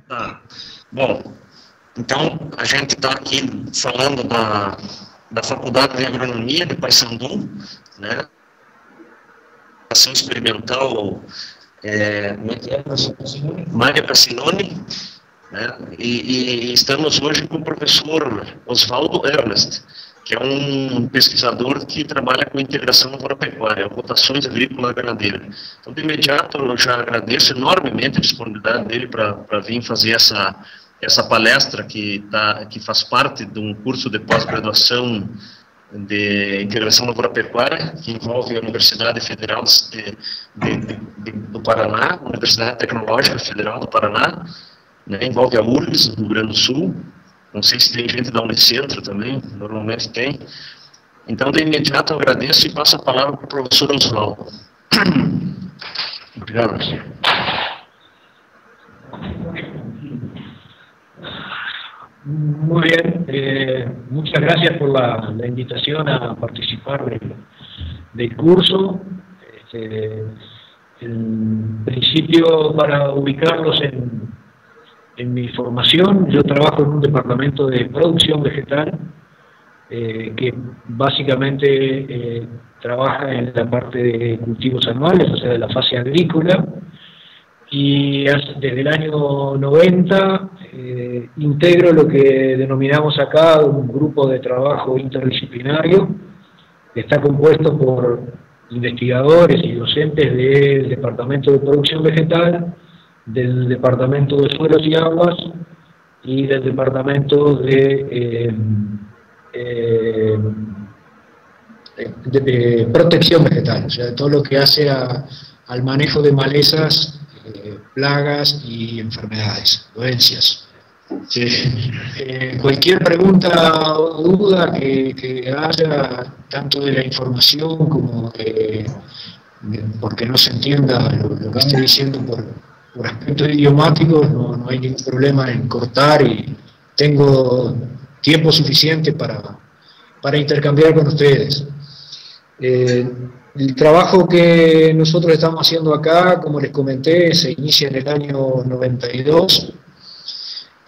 Tá. Bom, então a gente está aqui falando da Faculdade de Agronomia de Paysandu, né? Ação experimental Mário Cassinoni, né? E estamos hoje com o professor Oswaldo Ernest, que é um pesquisador que trabalha com integração lavoura-pecuária, rotações agrícola-ganadeira. Então, de imediato, eu já agradeço enormemente a disponibilidade dele para vir fazer essa palestra que faz parte de um curso de pós-graduação de integração lavoura-pecuária, que envolve a Universidade Federal do Paraná, Universidade Tecnológica Federal do Paraná, né, envolve a URGS, do Rio Grande do Sul. Não sei se tem gente da Unicentro também, normalmente tem. Então, de imediato, eu agradeço e passo a palavra para o professor Oswaldo. Obrigado. Muy bien, muchas gracias por la invitación a participar del curso. En principio, para ubicarlos en mi formación, yo trabajo en un departamento de producción vegetal que básicamente trabaja en la parte de cultivos anuales, o sea, de la fase agrícola, y desde el año 90 integro lo que denominamos acá un grupo de trabajo interdisciplinario que está compuesto por investigadores y docentes del Departamento de Producción Vegetal, del Departamento de Suelos y Aguas y del Departamento de Protección Vegetal, o sea, de todo lo que hace al manejo de malezas, plagas y enfermedades, dolencias. Sí. Cualquier pregunta o duda que haya, tanto de la información como porque no se entienda lo que estoy diciendo por aspectos idiomáticos, no hay ningún problema en cortar, y tengo tiempo suficiente para intercambiar con ustedes. El trabajo que nosotros estamos haciendo acá, como les comenté, se inicia en el año 92,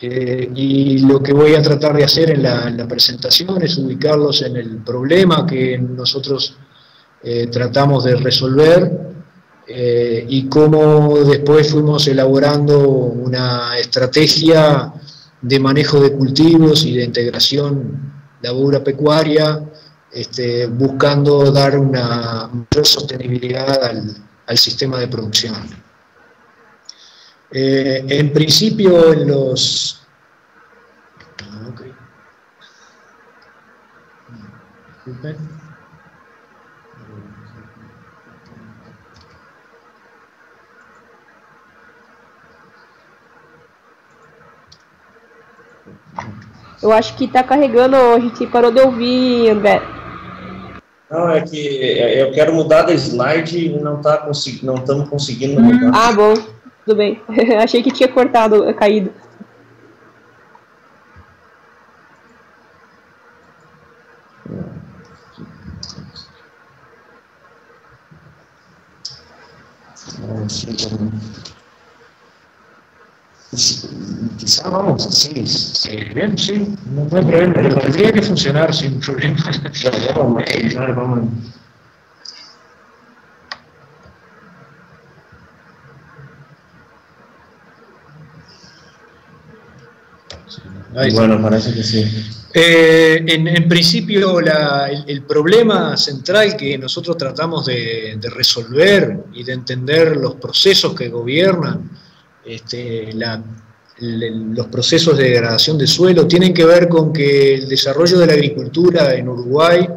y lo que voy a tratar de hacer en la presentación es ubicarlos en el problema que nosotros tratamos de resolver, y cómo después fuimos elaborando una estrategia de manejo de cultivos y de integración lavoura-pecuaria, buscando dar una mayor sostenibilidad al sistema de producción. En principio, en los... Okay. Disculpen. Eu acho que está carregando, a gente parou de ouvir, André. Não, é que eu quero mudar da slide e não estamos conseguindo mudar. Ah, bom, tudo bem. Achei que tinha cortado, caído. Quizá vamos así, bien, sí, no hay problema, pero tendría que funcionar sin problema. Vamos. Bueno, parece que sí. En principio, el problema central que nosotros tratamos de resolver y de entender los procesos que gobiernan los procesos de degradación de suelo tienen que ver con que el desarrollo de la agricultura en Uruguay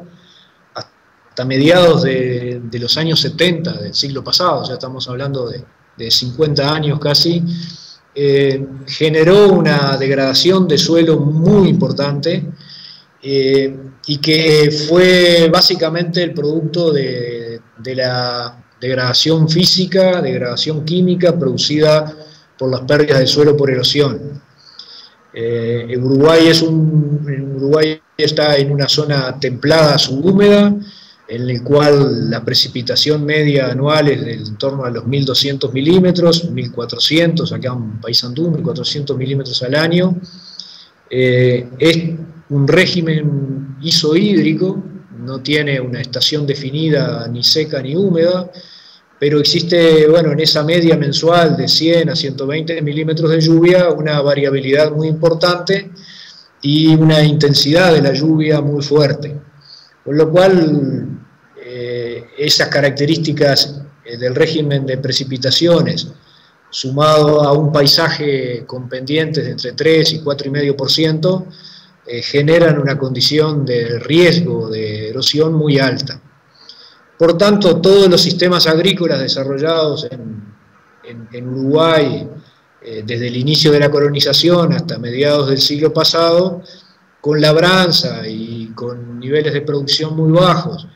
hasta mediados de los años 70 del siglo pasado, ya estamos hablando de 50 años casi, generó una degradación de suelo muy importante, y que fue básicamente el producto de la degradación física, degradación química producida por las pérdidas de suelo por erosión. Uruguay está en una zona templada subhúmeda, en el cual la precipitación media anual es en torno a los 1.200 milímetros, 1.400, acá en Paysandú, 1.400 milímetros al año. Es un régimen isohídrico, no tiene una estación definida ni seca ni húmeda, pero existe, bueno, en esa media mensual de 100 a 120 milímetros de lluvia, una variabilidad muy importante y una intensidad de la lluvia muy fuerte. Con lo cual, esas características del régimen de precipitaciones, sumado a un paisaje con pendientes de entre 3 y 4,5%, generan una condición de riesgo de erosión muy alta. Por tanto, todos los sistemas agrícolas desarrollados en Uruguay, desde el inicio de la colonización hasta mediados del siglo pasado, con labranza y con niveles de producción muy bajos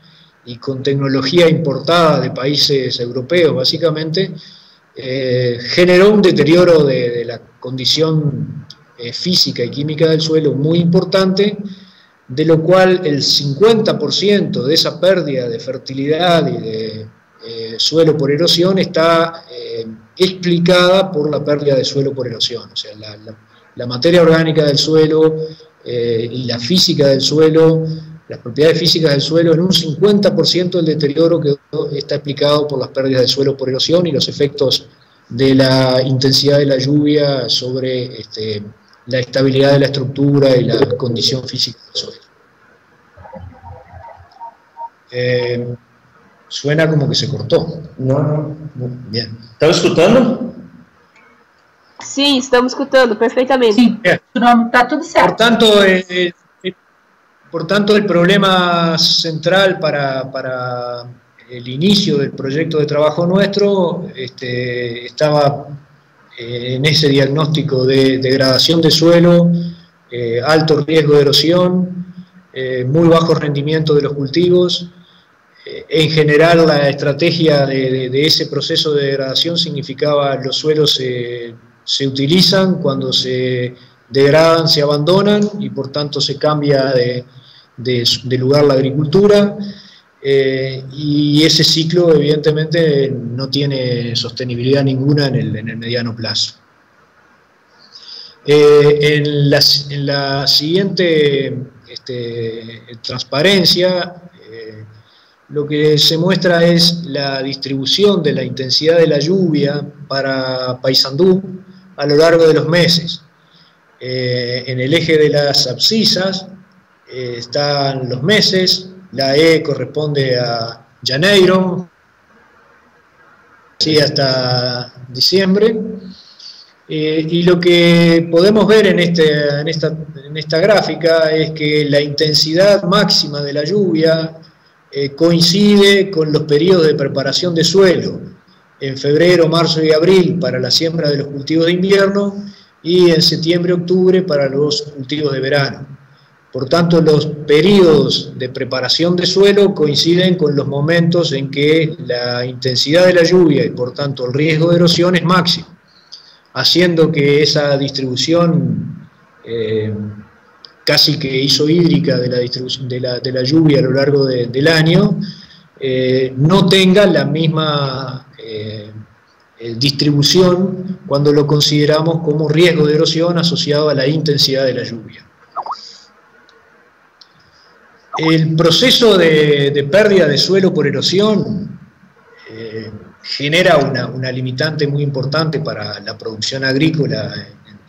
y con tecnología importada de países europeos básicamente, generó un deterioro de la condición física y química del suelo muy importante, de lo cual el 50% de esa pérdida de fertilidad y de suelo por erosión está explicada por la pérdida de suelo por erosión. O sea, la materia orgánica del suelo y la física del suelo, las propiedades físicas del suelo, en un 50% del deterioro que está explicado por las pérdidas de suelo por erosión y los efectos de la intensidad de la lluvia sobre la estabilidad de la estructura y la condición física del suelo. Suena como que se cortó. No. Bien. ¿Estaba escutando? Sim, estamos escutando perfeitamente. Sim, está tudo certo. Por tanto, el problema central para el inicio del proyecto de trabajo nuestro estaba en ese diagnóstico de degradación de suelo, alto riesgo de erosión, muy bajo rendimiento de los cultivos. En general, la estrategia de ese proceso de degradación significaba los suelos se utilizan, cuando se degradan se abandonan y por tanto se cambia de lugar la agricultura, y ese ciclo evidentemente no tiene sostenibilidad ninguna en el mediano plazo. En la siguiente transparencia, lo que se muestra es la distribución de la intensidad de la lluvia para Paysandú a lo largo de los meses. En el eje de las abscisas están los meses, la E corresponde a Janeiro, sí, hasta diciembre, y lo que podemos ver en esta gráfica es que la intensidad máxima de la lluvia coincide con los periodos de preparación de suelo, en febrero, marzo y abril para la siembra de los cultivos de invierno y en septiembre, octubre para los cultivos de verano. Por tanto, los periodos de preparación de suelo coinciden con los momentos en que la intensidad de la lluvia y por tanto el riesgo de erosión es máximo, haciendo que esa distribución casi que isohídrica de la distribución de la lluvia a lo largo del año no tenga la misma distribución cuando lo consideramos como riesgo de erosión asociado a la intensidad de la lluvia. El proceso de pérdida de suelo por erosión genera una limitante muy importante para la producción agrícola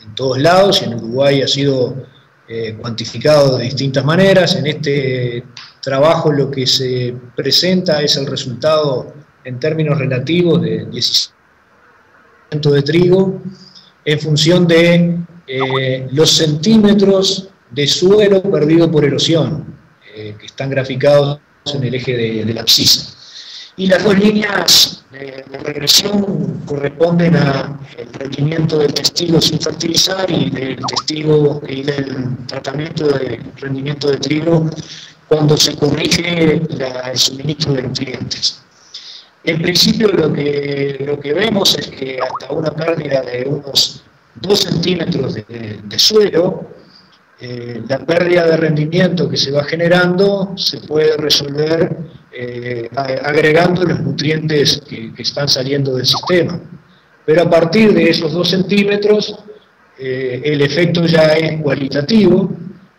en todos lados, y en Uruguay ha sido cuantificado de distintas maneras. En este trabajo lo que se presenta es el resultado en términos relativos de 17% de trigo en función de los centímetros de suelo perdido por erosión, que están graficados en el eje de la abscisa. Y las dos líneas de regresión corresponden al rendimiento del testigo sin fertilizar y del testigo y del tratamiento de rendimiento de trigo cuando se corrige el suministro de nutrientes. En principio lo que vemos es que hasta una pérdida de unos 2 centímetros de suelo la pérdida de rendimiento que se va generando se puede resolver agregando los nutrientes que están saliendo del sistema. Pero a partir de esos 2 centímetros, el efecto ya es cualitativo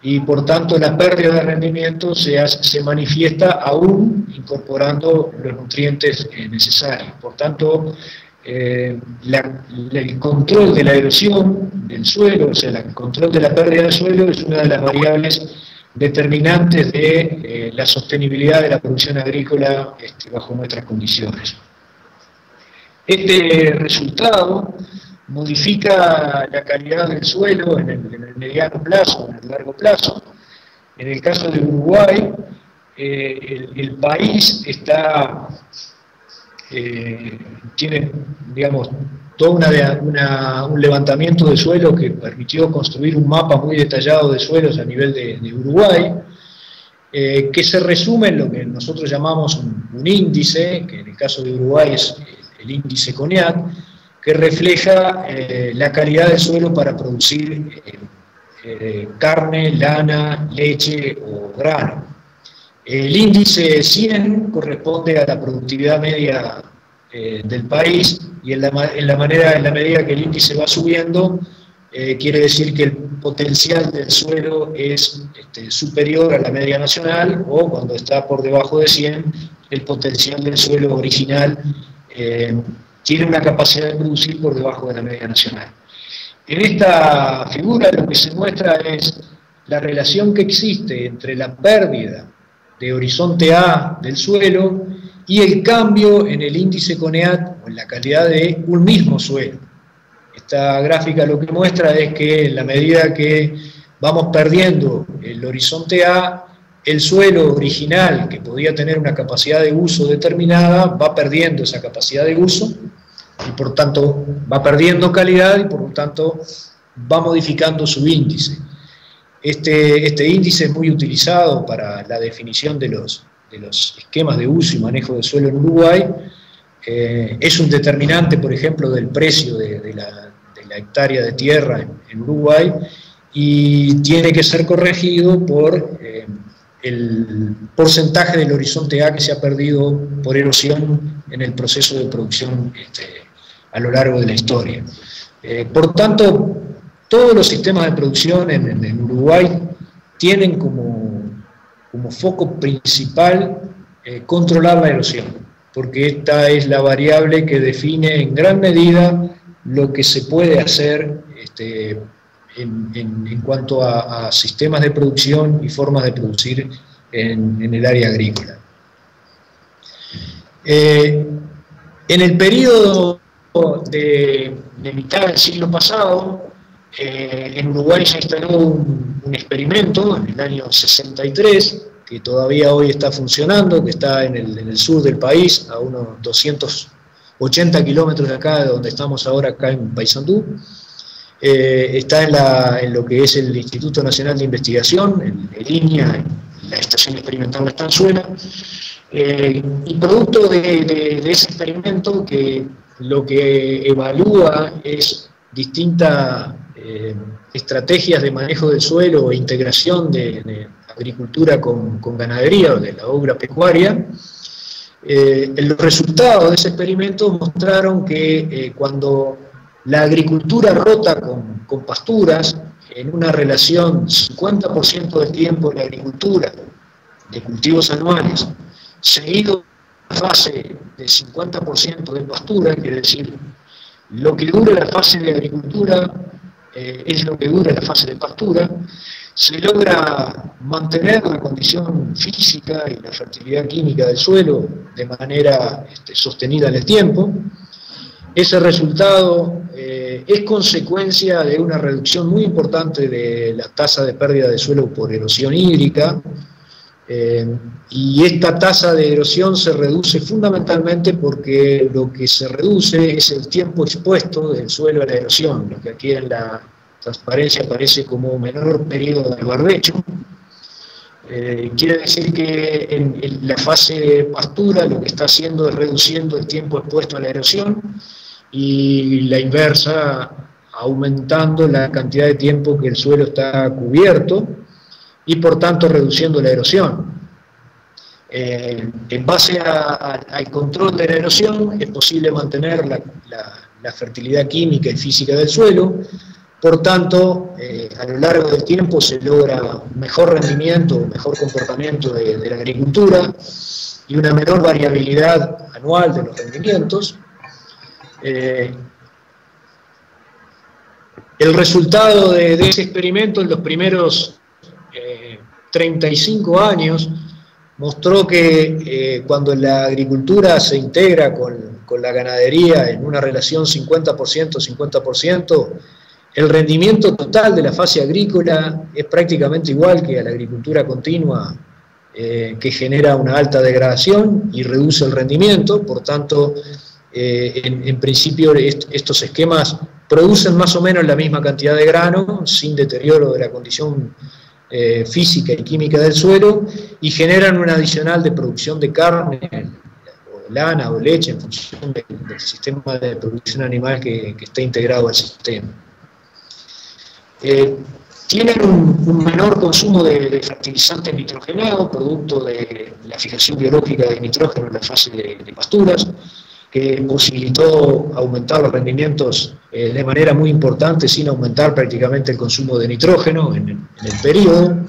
y por tanto la pérdida de rendimiento se manifiesta aún incorporando los nutrientes necesarios. Por tanto, el control de la erosión del suelo, o sea, el control de la pérdida de suelo es una de las variables determinantes de la sostenibilidad de la producción agrícola bajo nuestras condiciones. Este resultado modifica la calidad del suelo en el mediano plazo, en el largo plazo. En el caso de Uruguay, el país tiene, digamos, todo un levantamiento de suelo que permitió construir un mapa muy detallado de suelos a nivel de Uruguay, que se resume en lo que nosotros llamamos un índice, que en el caso de Uruguay es el índice CONEAC, que refleja la calidad del suelo para producir carne, lana, leche o grano. El índice 100 corresponde a la productividad media del país y en la medida que el índice va subiendo, quiere decir que el potencial del suelo es superior a la media nacional, o cuando está por debajo de 100, el potencial del suelo original tiene una capacidad de producir por debajo de la media nacional. En esta figura lo que se muestra es la relación que existe entre la pérdida de horizonte A del suelo y el cambio en el índice CONEAC o en la calidad de un mismo suelo. Esta gráfica lo que muestra es que en la medida que vamos perdiendo el horizonte A, el suelo original, que podía tener una capacidad de uso determinada, va perdiendo esa capacidad de uso y por tanto va perdiendo calidad y por lo tanto va modificando su índice. Este índice es muy utilizado para la definición de los esquemas de uso y manejo del suelo en Uruguay. Es un determinante, por ejemplo, del precio de la hectárea de tierra en Uruguay y tiene que ser corregido por el porcentaje del horizonte A que se ha perdido por erosión en el proceso de producción a lo largo de la historia. Por tanto, todos los sistemas de producción en Uruguay tienen como foco principal controlar la erosión, porque esta es la variable que define en gran medida lo que se puede hacer en cuanto a sistemas de producción y formas de producir en el área agrícola. En el periodo de mitad del siglo pasado, en Uruguay se instaló un experimento en el año 63, que todavía hoy está funcionando, que está en el sur del país, a unos 280 kilómetros de acá, de donde estamos ahora, acá en Paysandú. Está en lo que es el Instituto Nacional de Investigación, en línea, en la Estación Experimental de Estanzuela, y producto de ese experimento, que lo que evalúa es distintas estrategias de manejo del suelo e integración de agricultura con ganadería o de la obra pecuaria. Los resultados de ese experimento mostraron que cuando la agricultura rota con pasturas, en una relación 50% del tiempo de la agricultura, de cultivos anuales, seguido de una fase de 50% de pastura, quiere decir, lo que dura la fase de agricultura es lo que dura la fase de pastura, se logra mantener la condición física y la fertilidad química del suelo de manera sostenida en el tiempo. Ese resultado es consecuencia de una reducción muy importante de la tasa de pérdida de suelo por erosión hídrica, y esta tasa de erosión se reduce fundamentalmente porque lo que se reduce es el tiempo expuesto del suelo a la erosión, lo que aquí en la transparencia aparece como menor periodo de barbecho. Quiere decir que en la fase de pastura lo que está haciendo es reduciendo el tiempo expuesto a la erosión, y la inversa aumentando la cantidad de tiempo que el suelo está cubierto y por tanto reduciendo la erosión. En base al control de la erosión es posible mantener la fertilidad química y física del suelo, por tanto a lo largo del tiempo se logra un mejor rendimiento, un mejor comportamiento de la agricultura y una menor variabilidad anual de los rendimientos. El resultado de ese experimento en los primeros 35 años mostró que cuando la agricultura se integra con la ganadería en una relación 50%-50%, el rendimiento total de la fase agrícola es prácticamente igual que a la agricultura continua, que genera una alta degradación y reduce el rendimiento. Por tanto, en principio estos esquemas producen más o menos la misma cantidad de grano, sin deterioro de la condición física y química del suelo, y generan un adicional de producción de carne, o lana o leche, en función del sistema de producción animal que está integrado al sistema. Tienen un menor consumo de fertilizantes nitrogenados, producto de la fijación biológica de nitrógeno en la fase de pasturas, que posibilitó aumentar los rendimientos de manera muy importante, sin aumentar prácticamente el consumo de nitrógeno en el periodo.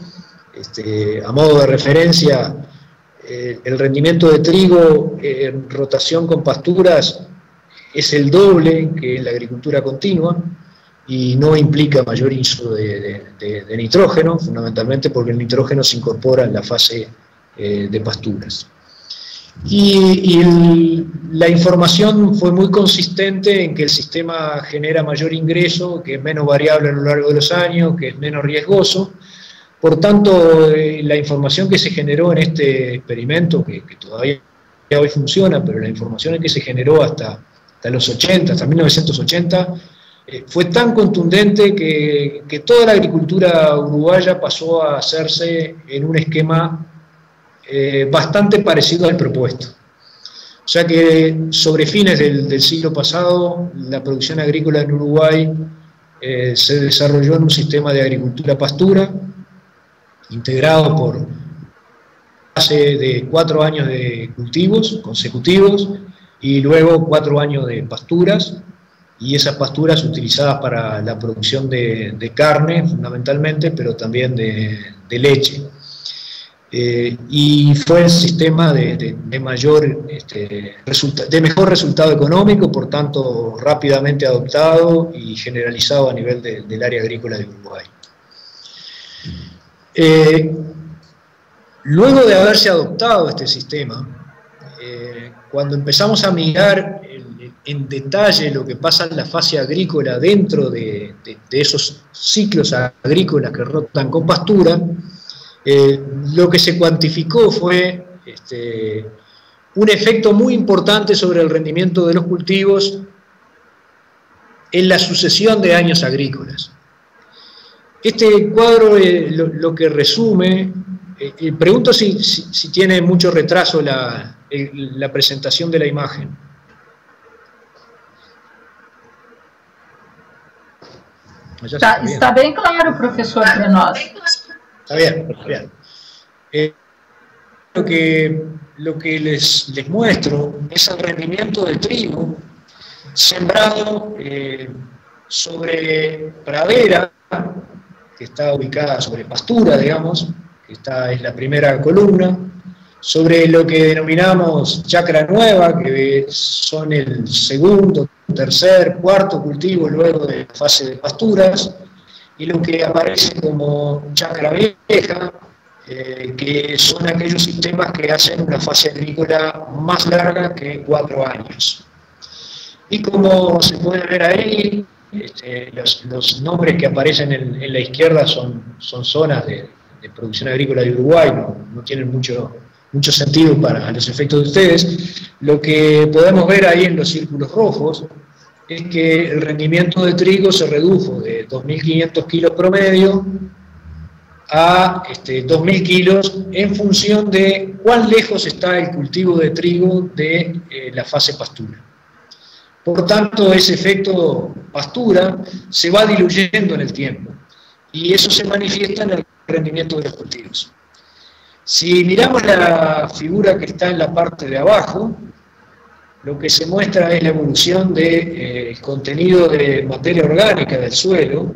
A modo de referencia, el rendimiento de trigo en rotación con pasturas es el doble que en la agricultura continua, y no implica mayor uso de nitrógeno, fundamentalmente porque el nitrógeno se incorpora en la fase de pasturas. Y la información fue muy consistente en que el sistema genera mayor ingreso, que es menos variable a lo largo de los años, que es menos riesgoso. Por tanto, la información que se generó en este experimento, que todavía hoy funciona, pero la información que se generó hasta los 80, hasta 1980, fue tan contundente que toda la agricultura uruguaya pasó a hacerse en un esquema bastante parecido al propuesto. O sea que sobre fines del siglo pasado, la producción agrícola en Uruguay se desarrolló en un sistema de agricultura pastura, integrado por base de 4 años de cultivos consecutivos y luego 4 años de pasturas, y esas pasturas utilizadas para la producción de carne fundamentalmente, pero también de leche. Y fue el sistema de mejor resultado económico, por tanto rápidamente adoptado y generalizado a nivel del área agrícola de Uruguay. Luego de haberse adoptado este sistema, cuando empezamos a mirar en detalle lo que pasa en la fase agrícola dentro de esos ciclos agrícolas que rotan con pastura, lo que se cuantificó fue un efecto muy importante sobre el rendimiento de los cultivos en la sucesión de años agrícolas. Este cuadro lo que resume, pregunto si tiene mucho retraso la presentación de la imagen. Está bem claro, professor, para nós. Está bien, bien. Lo que les muestro es el rendimiento de trigo sembrado sobre pradera, que está ubicada sobre pastura, digamos, que es la primera columna, sobre lo que denominamos chacra nueva, que son el segundo, tercer, cuarto cultivo luego de la fase de pasturas, y lo que aparece como chacra vieja, que son aquellos sistemas que hacen una fase agrícola más larga que 4 años. Y como se puede ver ahí, los nombres que aparecen en la izquierda son zonas de producción agrícola de Uruguay, no tienen mucho sentido para los efectos de ustedes. Lo que podemos ver ahí en los círculos rojos es que el rendimiento de trigo se redujo de 2.500 kilos promedio a 2.000 kilos en función de cuán lejos está el cultivo de trigo de la fase pastura. Por tanto, ese efecto pastura se va diluyendo en el tiempo, y eso se manifiesta en el rendimiento de los cultivos. Si miramos la figura que está en la parte de abajo, lo que se muestra es la evolución del contenido de materia orgánica del suelo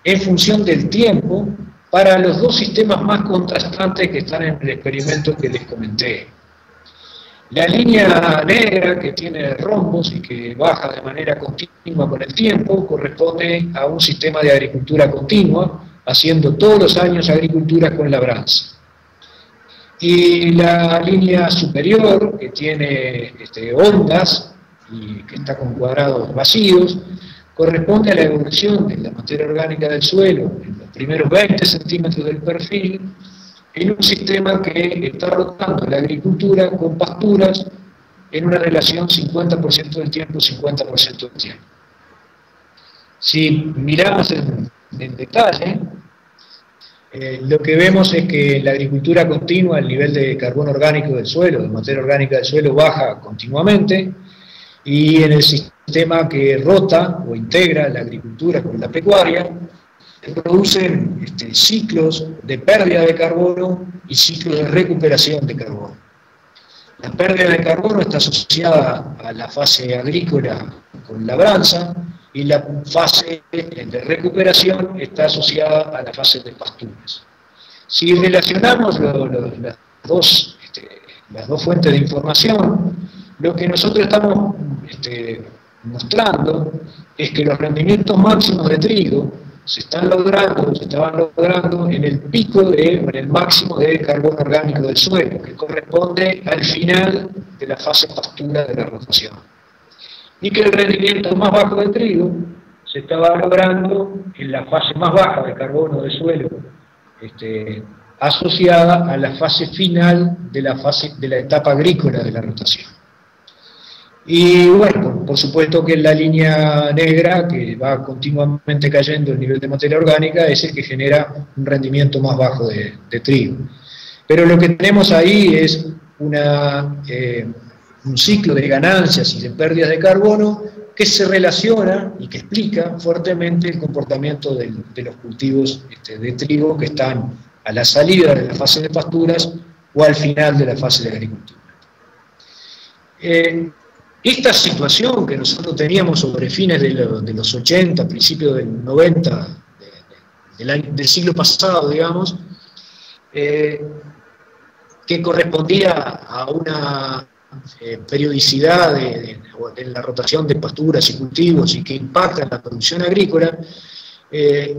en función del tiempo para los dos sistemas más contrastantes que están en el experimento que les comenté. La línea negra, que tiene rombos y que baja de manera continua con el tiempo, corresponde a un sistema de agricultura continua, haciendo todos los años agricultura con labranza. Y la línea superior, que tiene ondas y que está con cuadrados vacíos, corresponde a la evolución de la materia orgánica del suelo en los primeros 20 centímetros del perfil, en un sistema que está rotando la agricultura con pasturas en una relación 50% del tiempo, 50% del tiempo. Si miramos en detalle, lo que vemos es que en la agricultura continua el nivel de carbono orgánico del suelo, de materia orgánica del suelo, baja continuamente, y en el sistema que rota o integra la agricultura con la pecuaria, se producen ciclos de pérdida de carbono y ciclos de recuperación de carbono. La pérdida de carbono está asociada a la fase agrícola con labranza, y la fase de recuperación está asociada a la fase de pasturas. Si relacionamos las dos fuentes de información, lo que nosotros estamos mostrando es que los rendimientos máximos de trigo se estaban logrando en el pico en el máximo de carbono orgánico del suelo, que corresponde al final de la fase pastura de la rotación. Y que el rendimiento más bajo de trigo se estaba logrando en la fase más baja de carbono del suelo, asociada a la fase final de la etapa agrícola de la rotación. Y bueno, por supuesto que la línea negra, que va continuamente cayendo el nivel de materia orgánica, es el que genera un rendimiento más bajo de trigo. Pero lo que tenemos ahí es un ciclo de ganancias y de pérdidas de carbono que se relaciona y que explica fuertemente el comportamiento de los cultivos de trigo que están a la salida de la fase de pasturas o al final de la fase de agricultura. Esta situación que nosotros teníamos sobre fines de los 80, principios del 90, del siglo pasado, digamos, que correspondía a una periodicidad de la rotación de pasturas y cultivos y que impacta en la producción agrícola,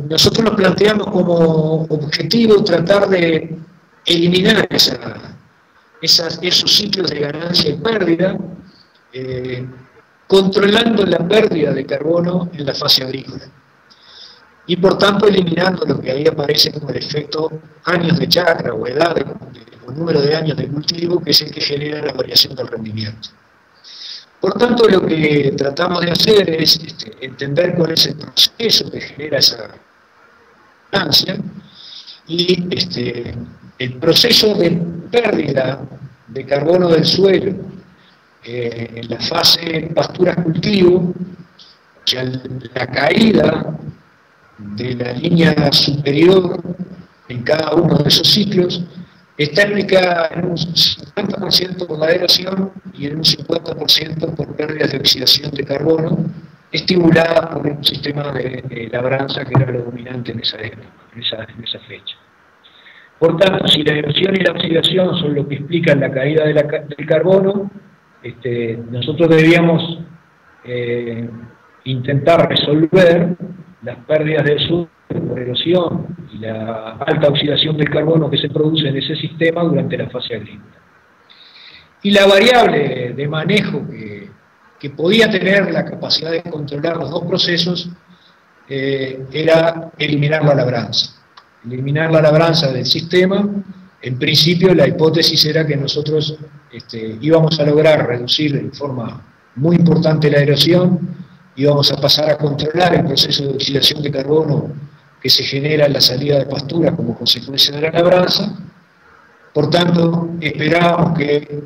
nosotros nos planteamos como objetivo tratar de eliminar esos ciclos de ganancia y pérdida, controlando la pérdida de carbono en la fase agrícola y por tanto eliminando lo que ahí aparece como el efecto años de chacra o edad o número de años de cultivo, que es el que genera la variación del rendimiento. Por tanto, lo que tratamos de hacer es entender cuál es el proceso que genera esa ganancia y el proceso de pérdida de carbono del suelo en la fase pasturas-cultivo, o sea, la caída de la línea superior en cada uno de esos ciclos, está explicada en un 50% por la erosión y en un 50% por pérdidas de oxidación de carbono, estimulada por un sistema de labranza que era lo dominante en esa época, en esa fecha. Por tanto, si la erosión y la oxidación son lo que explican la caída del carbono, nosotros debíamos intentar resolver las pérdidas del suelo por erosión y la alta oxidación del carbono que se produce en ese sistema durante la fase agrícola. Y la variable de manejo que podía tener la capacidad de controlar los dos procesos era eliminar la labranza. Eliminar la labranza del sistema. En principio la hipótesis era que nosotros íbamos a lograr reducir en forma muy importante la erosión, íbamos a pasar a controlar el proceso de oxidación de carbono que se genera en la salida de pastura como consecuencia de la labranza. Por tanto, esperábamos que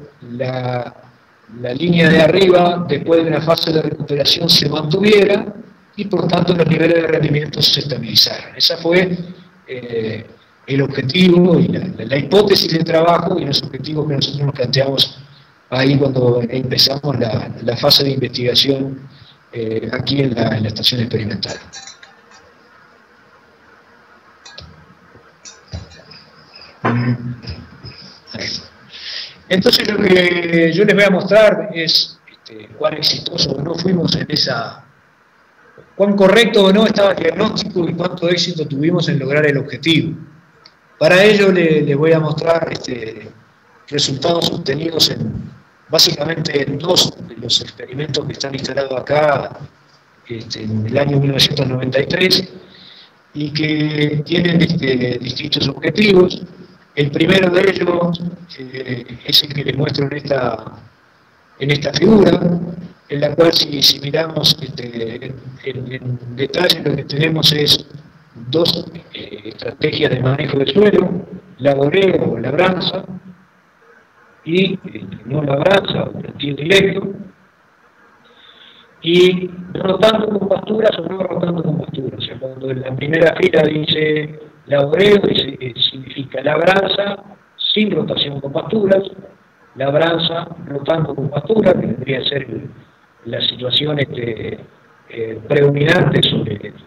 la línea de arriba, después de una fase de recuperación, se mantuviera y por tanto los niveles de rendimiento se estabilizaran. Esa fue el objetivo y la hipótesis de trabajo y los objetivos que nosotros nos planteamos ahí cuando empezamos la fase de investigación aquí en la estación experimental. Entonces lo que yo les voy a mostrar es cuán exitoso o no fuimos en esa, cuán correcto o no estaba el diagnóstico y cuánto éxito tuvimos en lograr el objetivo. Para ello les voy a mostrar resultados obtenidos básicamente en dos de los experimentos que están instalados acá en el año 1993 y que tienen distintos objetivos. El primero de ellos es el que les muestro en esta figura, en la cual si miramos en detalle lo que tenemos es dos estrategias de manejo de suelo, laboreo o labranza, y no labranza o planteo directo, y rotando con pasturas o no rotando con pasturas. O sea, cuando en la primera fila dice laboreo, significa labranza sin rotación con pasturas, labranza rotando con pasturas, que tendría que ser la situación predominante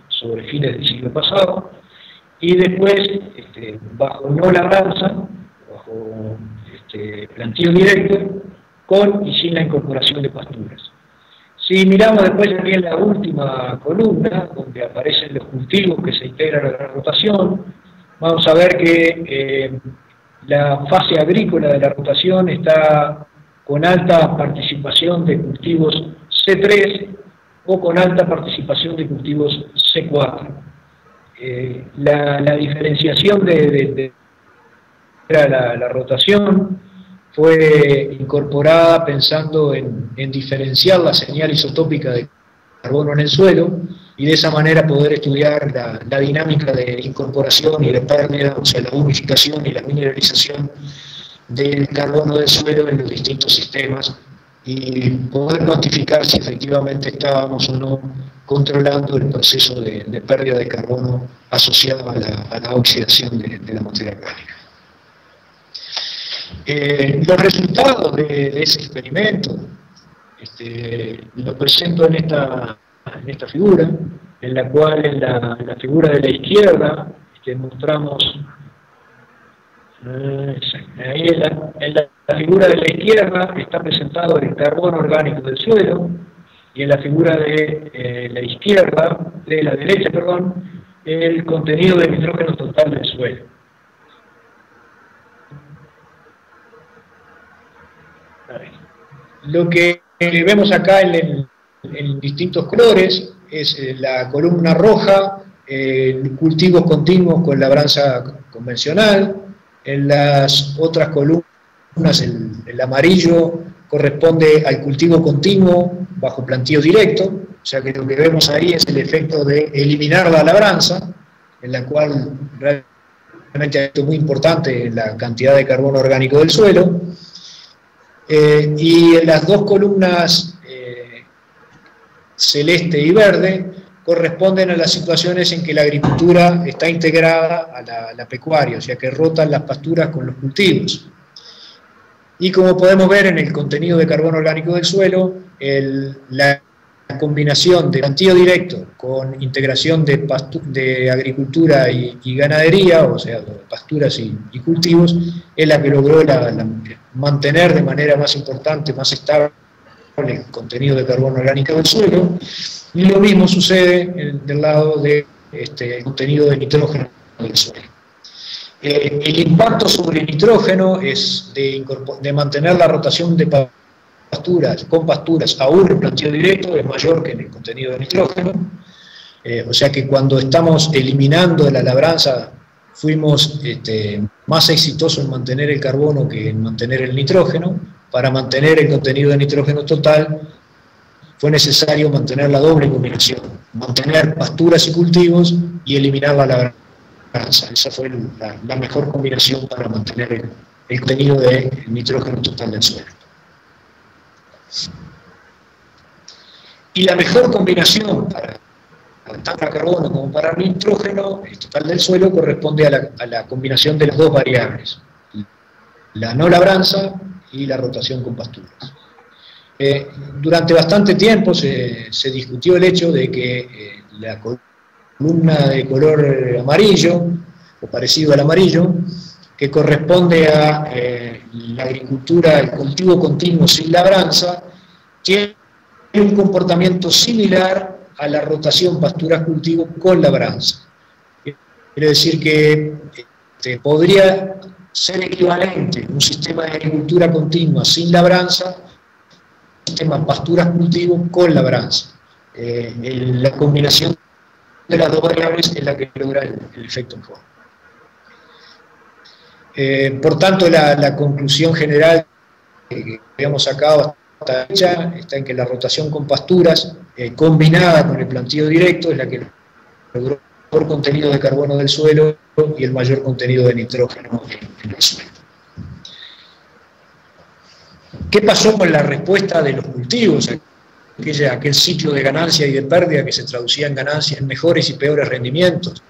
sobre fines del siglo pasado, y después bajo no labranza, bajo planteo directo, con y sin la incorporación de pasturas. Si miramos después aquí en la última columna, donde aparecen los cultivos que se integran a la rotación, vamos a ver que la fase agrícola de la rotación está con alta participación de cultivos C3 o con alta participación de cultivos C4. La diferenciación de la rotación fue incorporada pensando en diferenciar la señal isotópica de carbono en el suelo y de esa manera poder estudiar la dinámica de incorporación y de pérdida, o sea, la humidificación y la mineralización del carbono del suelo en los distintos sistemas y poder cuantificar si efectivamente estábamos o no controlando el proceso de pérdida de carbono asociado a la oxidación de la materia orgánica. Los resultados de ese experimento los presento en esta figura, en la cual en la figura de la izquierda mostramos, ahí en la figura de la izquierda está presentado el carbono orgánico del suelo, y en la figura de la derecha, el contenido de nitrógeno total del suelo. Lo que vemos acá en distintos colores es la columna roja, cultivos continuos con labranza convencional. En las otras columnas el amarillo corresponde al cultivo continuo bajo planteo directo, o sea que lo que vemos ahí es el efecto de eliminar la labranza, en la cual realmente es muy importante la cantidad de carbono orgánico del suelo. Y en las dos columnas celeste y verde corresponden a las situaciones en que la agricultura está integrada a la pecuaria, o sea que rotan las pasturas con los cultivos. Y como podemos ver en el contenido de carbono orgánico del suelo, la combinación de planteo directo con integración de agricultura y ganadería, o sea, de pasturas y cultivos, es la que logró mantener de manera más importante, más estable el contenido de carbono orgánico del suelo, y lo mismo sucede del lado del contenido de nitrógeno del suelo. El impacto sobre el nitrógeno es de mantener la rotación de con pasturas aún en planteo directo es mayor que en el contenido de nitrógeno, o sea que cuando estamos eliminando de la labranza fuimos más exitosos en mantener el carbono que en mantener el nitrógeno. Para mantener el contenido de nitrógeno total fue necesario mantener la doble combinación, mantener pasturas y cultivos y eliminar la labranza. Esa fue la mejor combinación para mantener el contenido de nitrógeno total del suelo. Y la mejor combinación tanto para carbono como para nitrógeno total del suelo corresponde a la combinación de las dos variables, la no labranza y la rotación con pasturas. Durante bastante tiempo se discutió el hecho de que la columna de color amarillo, o parecido al amarillo, que corresponde a la agricultura, el cultivo continuo sin labranza, tiene un comportamiento similar a la rotación pasturas-cultivo con labranza. Quiere decir que podría ser equivalente un sistema de agricultura continua sin labranza, un sistema pasturas-cultivo con labranza. La combinación de las dos variables es la que logra el efecto en forma. Por tanto, la conclusión general que habíamos sacado hasta la fecha está en que la rotación con pasturas combinada con el planteo directo es la que logró el mayor contenido de carbono del suelo y el mayor contenido de nitrógeno en el suelo. ¿Qué pasó con la respuesta de los cultivos? Aquel ciclo de ganancia y de pérdida que se traducía en ganancias, en mejores y peores rendimientos.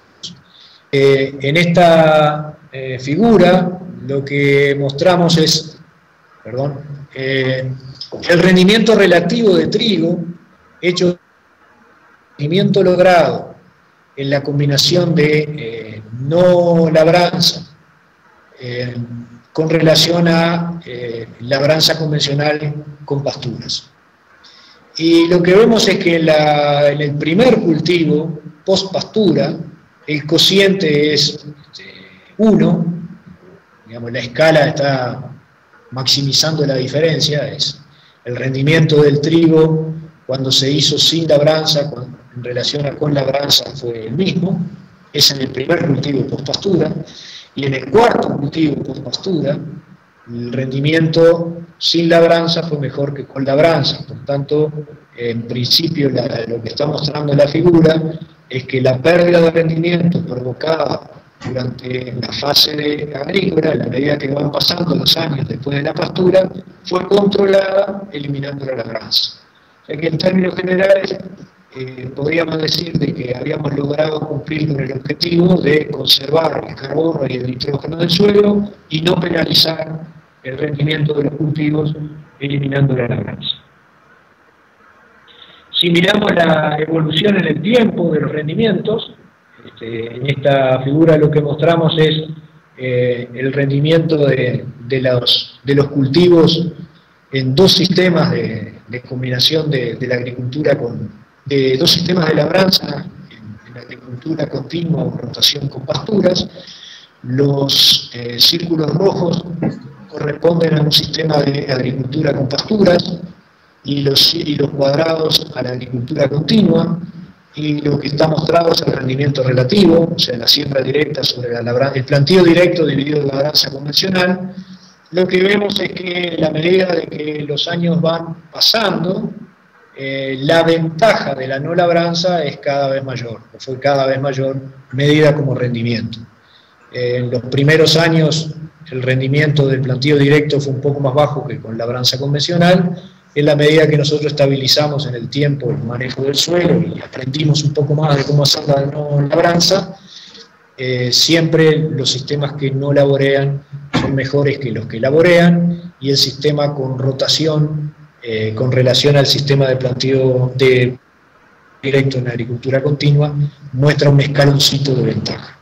En esta figura lo que mostramos es, el rendimiento relativo de trigo hecho el rendimiento logrado en la combinación de no labranza con relación a labranza convencional con pasturas. Y lo que vemos es que en el primer cultivo, post pastura, el cociente es 1, digamos, la escala está maximizando la diferencia, es el rendimiento del trigo cuando se hizo sin labranza en relación con labranza fue el mismo, es en el primer cultivo post pastura, y en el cuarto cultivo post pastura el rendimiento sin labranza fue mejor que con labranza. Por tanto, en principio lo que está mostrando la figura es que la pérdida de rendimiento provocada durante la fase agrícola, a la medida que van pasando los años después de la pastura, fue controlada eliminando la labranza. O sea que en términos generales podríamos decir de que habíamos logrado cumplir con el objetivo de conservar el carbono y el nitrógeno del suelo y no penalizar el rendimiento de los cultivos eliminando la labranza. Si miramos la evolución en el tiempo de los rendimientos, en esta figura lo que mostramos es el rendimiento de los cultivos en dos sistemas de combinación de la agricultura de dos sistemas de labranza en la agricultura continua o rotación con pasturas. Los círculos rojos corresponden a un sistema de agricultura con pasturas y los cuadrados a la agricultura continua, y lo que está mostrado es el rendimiento relativo, o sea, la siembra directa sobre la labranza, el planteo directo dividido en labranza convencional. Lo que vemos es que en la medida de que los años van pasando, la ventaja de la no labranza es cada vez mayor, o fue cada vez mayor medida como rendimiento. En los primeros años el rendimiento del planteo directo fue un poco más bajo que con labranza convencional. En la medida que nosotros estabilizamos en el tiempo el manejo del suelo y aprendimos un poco más de cómo hacer la no labranza, siempre los sistemas que no laborean son mejores que los que laborean, y el sistema con rotación con relación al sistema de planteo directo en la agricultura continua muestra un escaloncito de ventaja.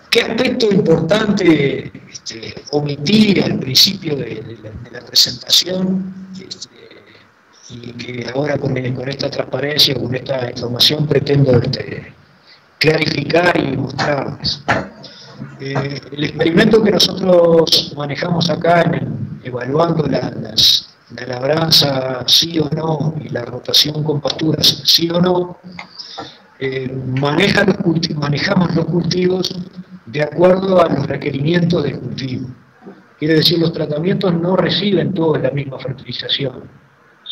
¿Qué aspecto importante omití al principio de la presentación y que ahora con esta transparencia, con esta información pretendo clarificar y mostrarles? El experimento que nosotros manejamos acá, evaluando la labranza sí o no y la rotación con pasturas sí o no, manejamos los cultivos de acuerdo a los requerimientos del cultivo. Quiere decir, los tratamientos no reciben todos la misma fertilización,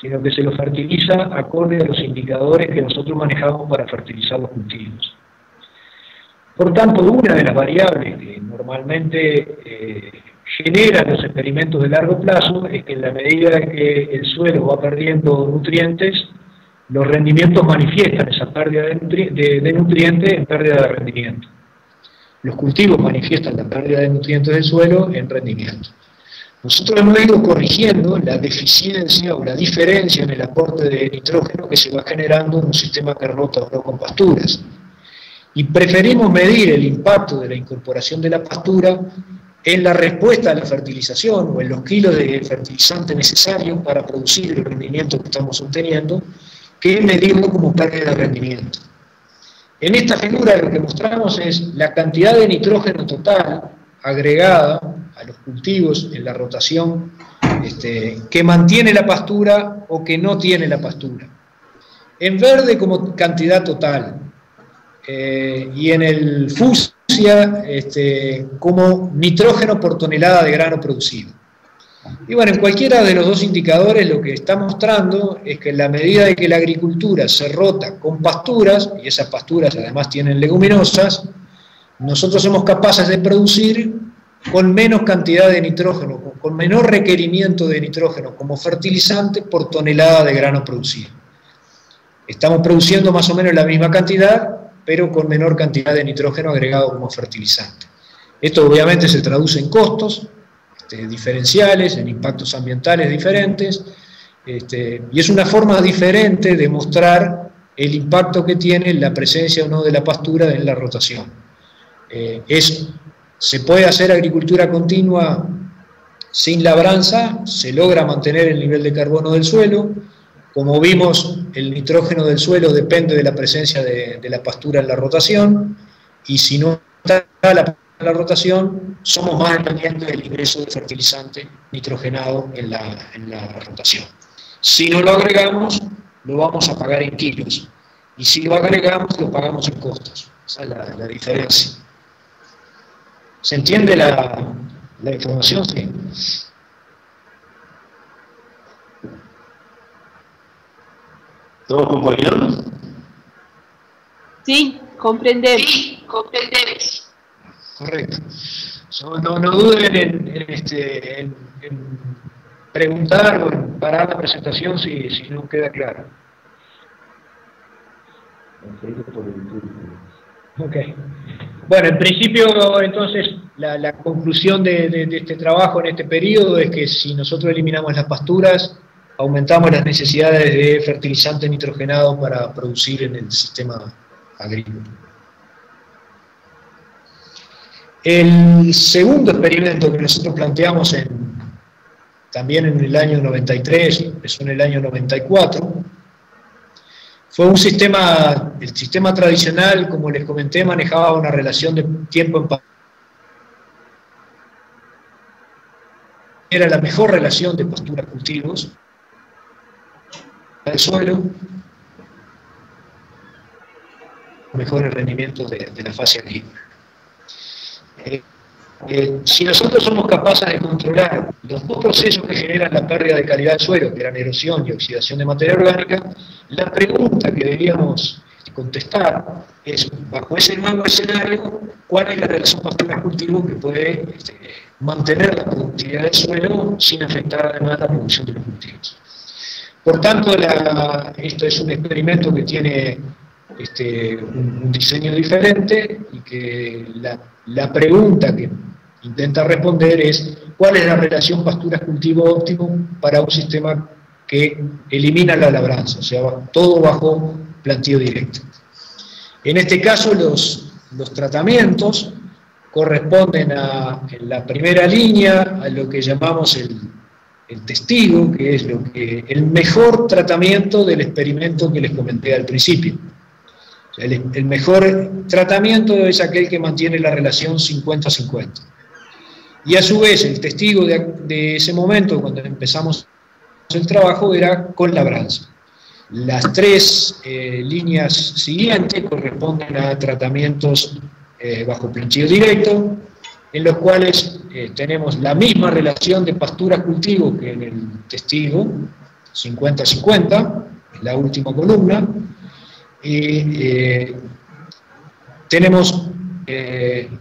sino que se los fertiliza acorde a los indicadores que nosotros manejamos para fertilizar los cultivos. Por tanto, una de las variables que normalmente generan los experimentos de largo plazo es que en la medida que el suelo va perdiendo nutrientes, los rendimientos manifiestan esa pérdida de nutrientes en pérdida de rendimiento. Los cultivos manifiestan la pérdida de nutrientes del suelo en rendimiento. Nosotros hemos ido corrigiendo la deficiencia o la diferencia en el aporte de nitrógeno que se va generando en un sistema que rota o no con pasturas. Y preferimos medir el impacto de la incorporación de la pastura en la respuesta a la fertilización o en los kilos de fertilizante necesarios para producir el rendimiento que estamos obteniendo, que medirlo como pérdida de rendimiento. En esta figura lo que mostramos es la cantidad de nitrógeno total agregada a los cultivos en la rotación que mantiene la pastura o que no tiene la pastura. En verde como cantidad total y en el fucsia como nitrógeno por tonelada de grano producido. Y bueno, en cualquiera de los dos indicadores lo que está mostrando es que en la medida de que la agricultura se rota con pasturas, y esas pasturas además tienen leguminosas, nosotros somos capaces de producir con menos cantidad de nitrógeno, con menor requerimiento de nitrógeno como fertilizante por tonelada de grano producido. Estamos produciendo más o menos la misma cantidad, pero con menor cantidad de nitrógeno agregado como fertilizante. Esto obviamente se traduce en costos diferenciales, en impactos ambientales diferentes, y es una forma diferente de mostrar el impacto que tiene la presencia o no de la pastura en la rotación. Se puede hacer agricultura continua sin labranza, se logra mantener el nivel de carbono del suelo. Como vimos, el nitrógeno del suelo depende de la presencia de la pastura en la rotación, y si no está la rotación, somos más dependientes del ingreso de fertilizante nitrogenado en la rotación. Si no lo agregamos, lo vamos a pagar en kilos, y si lo agregamos, lo pagamos en costos. Esa es la diferencia. ¿Se entiende la información? Sí. ¿Todos compañeros? Sí, comprendemos. Sí, comprendemos. Correcto. No duden en preguntar o en parar la presentación si no queda claro. Ok. Bueno, en principio, entonces, la conclusión de este trabajo en este periodo es que si nosotros eliminamos las pasturas, aumentamos las necesidades de fertilizante nitrogenado para producir en el sistema agrícola. El segundo experimento que nosotros planteamos también en el año 93, empezó en el año 94, fue un sistema, el sistema tradicional, como les comenté, manejaba una relación de tiempo en pastura. Era la mejor relación de pastura-cultivos del suelo, mejores rendimientos de la fase agrícola. Si nosotros somos capaces de controlar los dos procesos que generan la pérdida de calidad del suelo, que eran erosión y oxidación de materia orgánica, la pregunta que deberíamos contestar es, bajo ese nuevo escenario, ¿cuál es la relación pastura-cultivo que puede mantener la productividad del suelo sin afectar además la producción de los cultivos? Por tanto, esto es un experimento que tiene un diseño diferente, y que la pregunta que intenta responder es ¿cuál es la relación pasturas-cultivo óptimo para un sistema que elimina la labranza? O sea, todo bajo planteo directo. En este caso los tratamientos corresponden en la primera línea a lo que llamamos el testigo, que es el mejor tratamiento del experimento que les comenté al principio. O sea, el mejor tratamiento es aquel que mantiene la relación 50-50. Y a su vez, el testigo de ese momento, cuando empezamos el trabajo, era con labranza. Las tres líneas siguientes corresponden a tratamientos bajo planchillo directo, en los cuales tenemos la misma relación de pastura-cultivo que en el testigo, 50-50, la última columna, y tenemos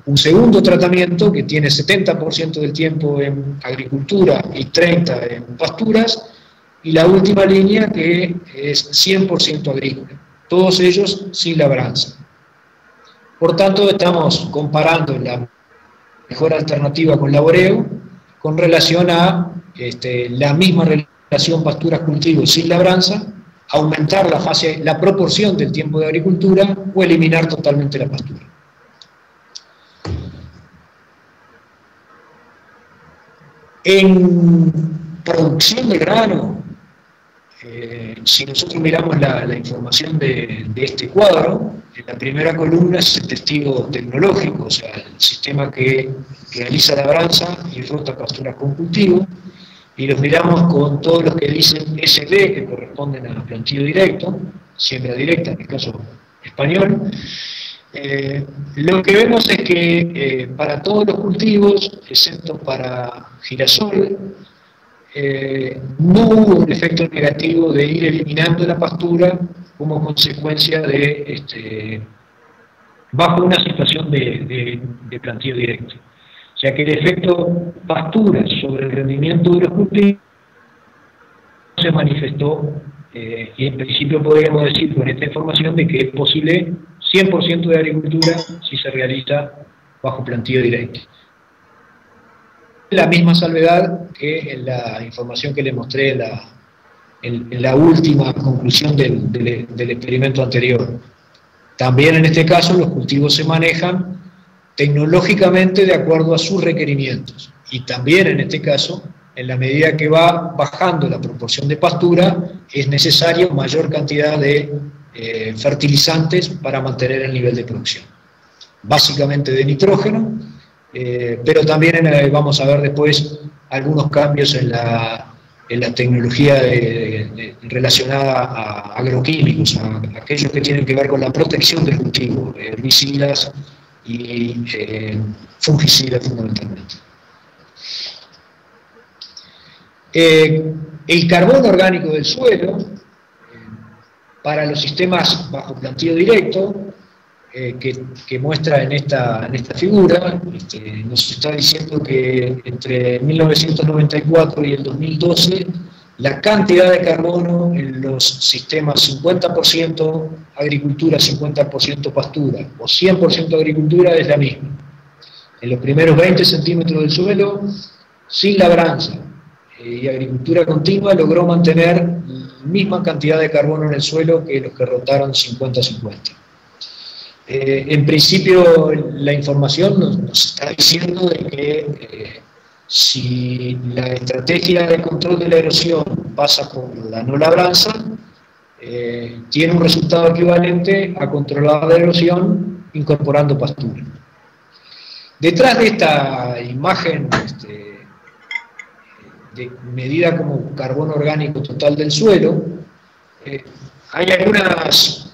un segundo tratamiento que tiene 70% del tiempo en agricultura y 30% en pasturas, y la última línea que es 100% agrícola, todos ellos sin labranza. Por tanto, estamos comparando la mejor alternativa con laboreo con relación a la misma relación pasturas-cultivos sin labranza, aumentar la proporción del tiempo de agricultura o eliminar totalmente la pastura. En producción de grano, si nosotros miramos la información de este cuadro, en la primera columna es el testigo tecnológico, o sea, el sistema que realiza labranza y rota pasturas con cultivo, y los miramos con todos los que dicen SD, que corresponden a plantío directo, siembra directa, en el caso español. Lo que vemos es que para todos los cultivos, excepto para girasol, no hubo un efecto negativo de ir eliminando la pastura como consecuencia de bajo una situación de plantío directo. O sea que el efecto pastura sobre el rendimiento de los cultivos se manifestó, y en principio podríamos decir con esta información de que es posible 100% de agricultura si se realiza bajo plantío directo. La misma salvedad que en la información que les mostré en la última conclusión del experimento anterior. También en este caso los cultivos se manejan tecnológicamente de acuerdo a sus requerimientos, y también en este caso, en la medida que va bajando la proporción de pastura, es necesario mayor cantidad de fertilizantes para mantener el nivel de producción, básicamente de nitrógeno, pero también vamos a ver después algunos cambios en la tecnología relacionada a agroquímicos, a aquellos que tienen que ver con la protección del cultivo, herbicidas y fungicidas fundamentalmente. El carbono orgánico del suelo, para los sistemas bajo plantío directo, que muestra en esta figura, nos está diciendo que entre 1994 y el 2012, la cantidad de carbono en los sistemas 50% agricultura, 50% pastura, o 100% agricultura es la misma. En los primeros 20 centímetros del suelo, sin labranza y agricultura continua, logró mantener la misma cantidad de carbono en el suelo que los que rotaron 50-50. En principio, la información nos está diciendo de que si la estrategia de control de la erosión pasa por la no labranza, tiene un resultado equivalente a controlar la erosión incorporando pastura. Detrás de esta imagen medida como carbono orgánico total del suelo, hay algunos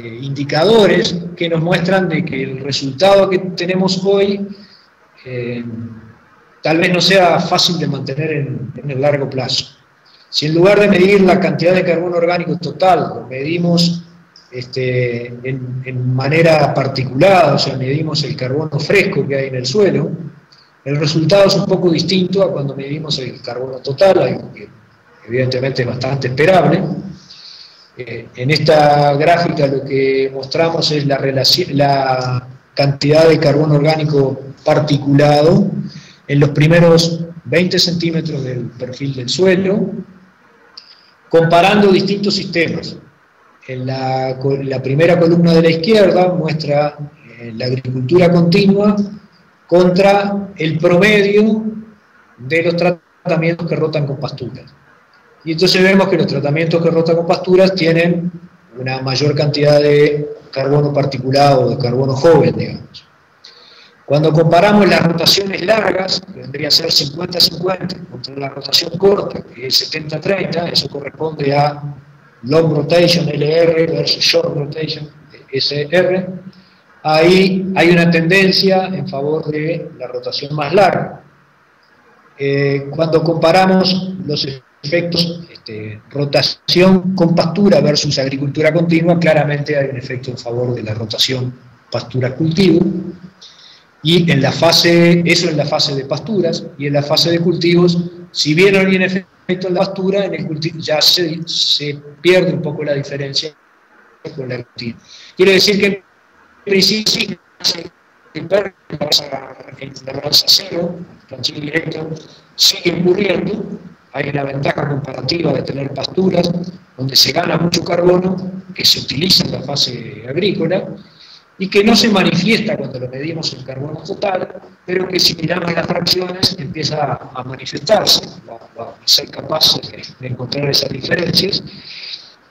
indicadores que nos muestran de que el resultado que tenemos hoy tal vez no sea fácil de mantener en el largo plazo. Si en lugar de medir la cantidad de carbono orgánico total, lo medimos en manera particular, o sea, medimos el carbono fresco que hay en el suelo, el resultado es un poco distinto a cuando medimos el carbono total, algo que evidentemente es bastante esperable. En esta gráfica lo que mostramos es la cantidad de carbono orgánico particulado en los primeros 20 centímetros del perfil del suelo, comparando distintos sistemas. En la primera columna de la izquierda muestra la agricultura continua contra el promedio de los tratamientos que rotan con pasturas. Y entonces vemos que los tratamientos que rotan con pasturas tienen una mayor cantidad de carbono particulado, de carbono joven, digamos. Cuando comparamos las rotaciones largas, que vendría a ser 50-50, contra la rotación corta, que es 70-30, eso corresponde a long rotation, LR, versus short rotation, SR, ahí hay una tendencia en favor de la rotación más larga. Cuando comparamos los efectos rotación con pastura versus agricultura continua, claramente hay un efecto en favor de la rotación pasturas cultivo, y en la fase, eso en la fase de pasturas, y en la fase de cultivos, si bien no hay efecto en la pastura, en el cultivo ya se pierde un poco la diferencia con la cultivo. Quiere decir que en principio sí, la labranza cero, planchillo directo, sigue ocurriendo. Hay una ventaja comparativa de tener pasturas donde se gana mucho carbono, que se utiliza en la fase agrícola, y que no se manifiesta cuando lo medimos en carbono total, pero que si miramos las fracciones empieza a manifestarse, a ser capaces de encontrar esas diferencias,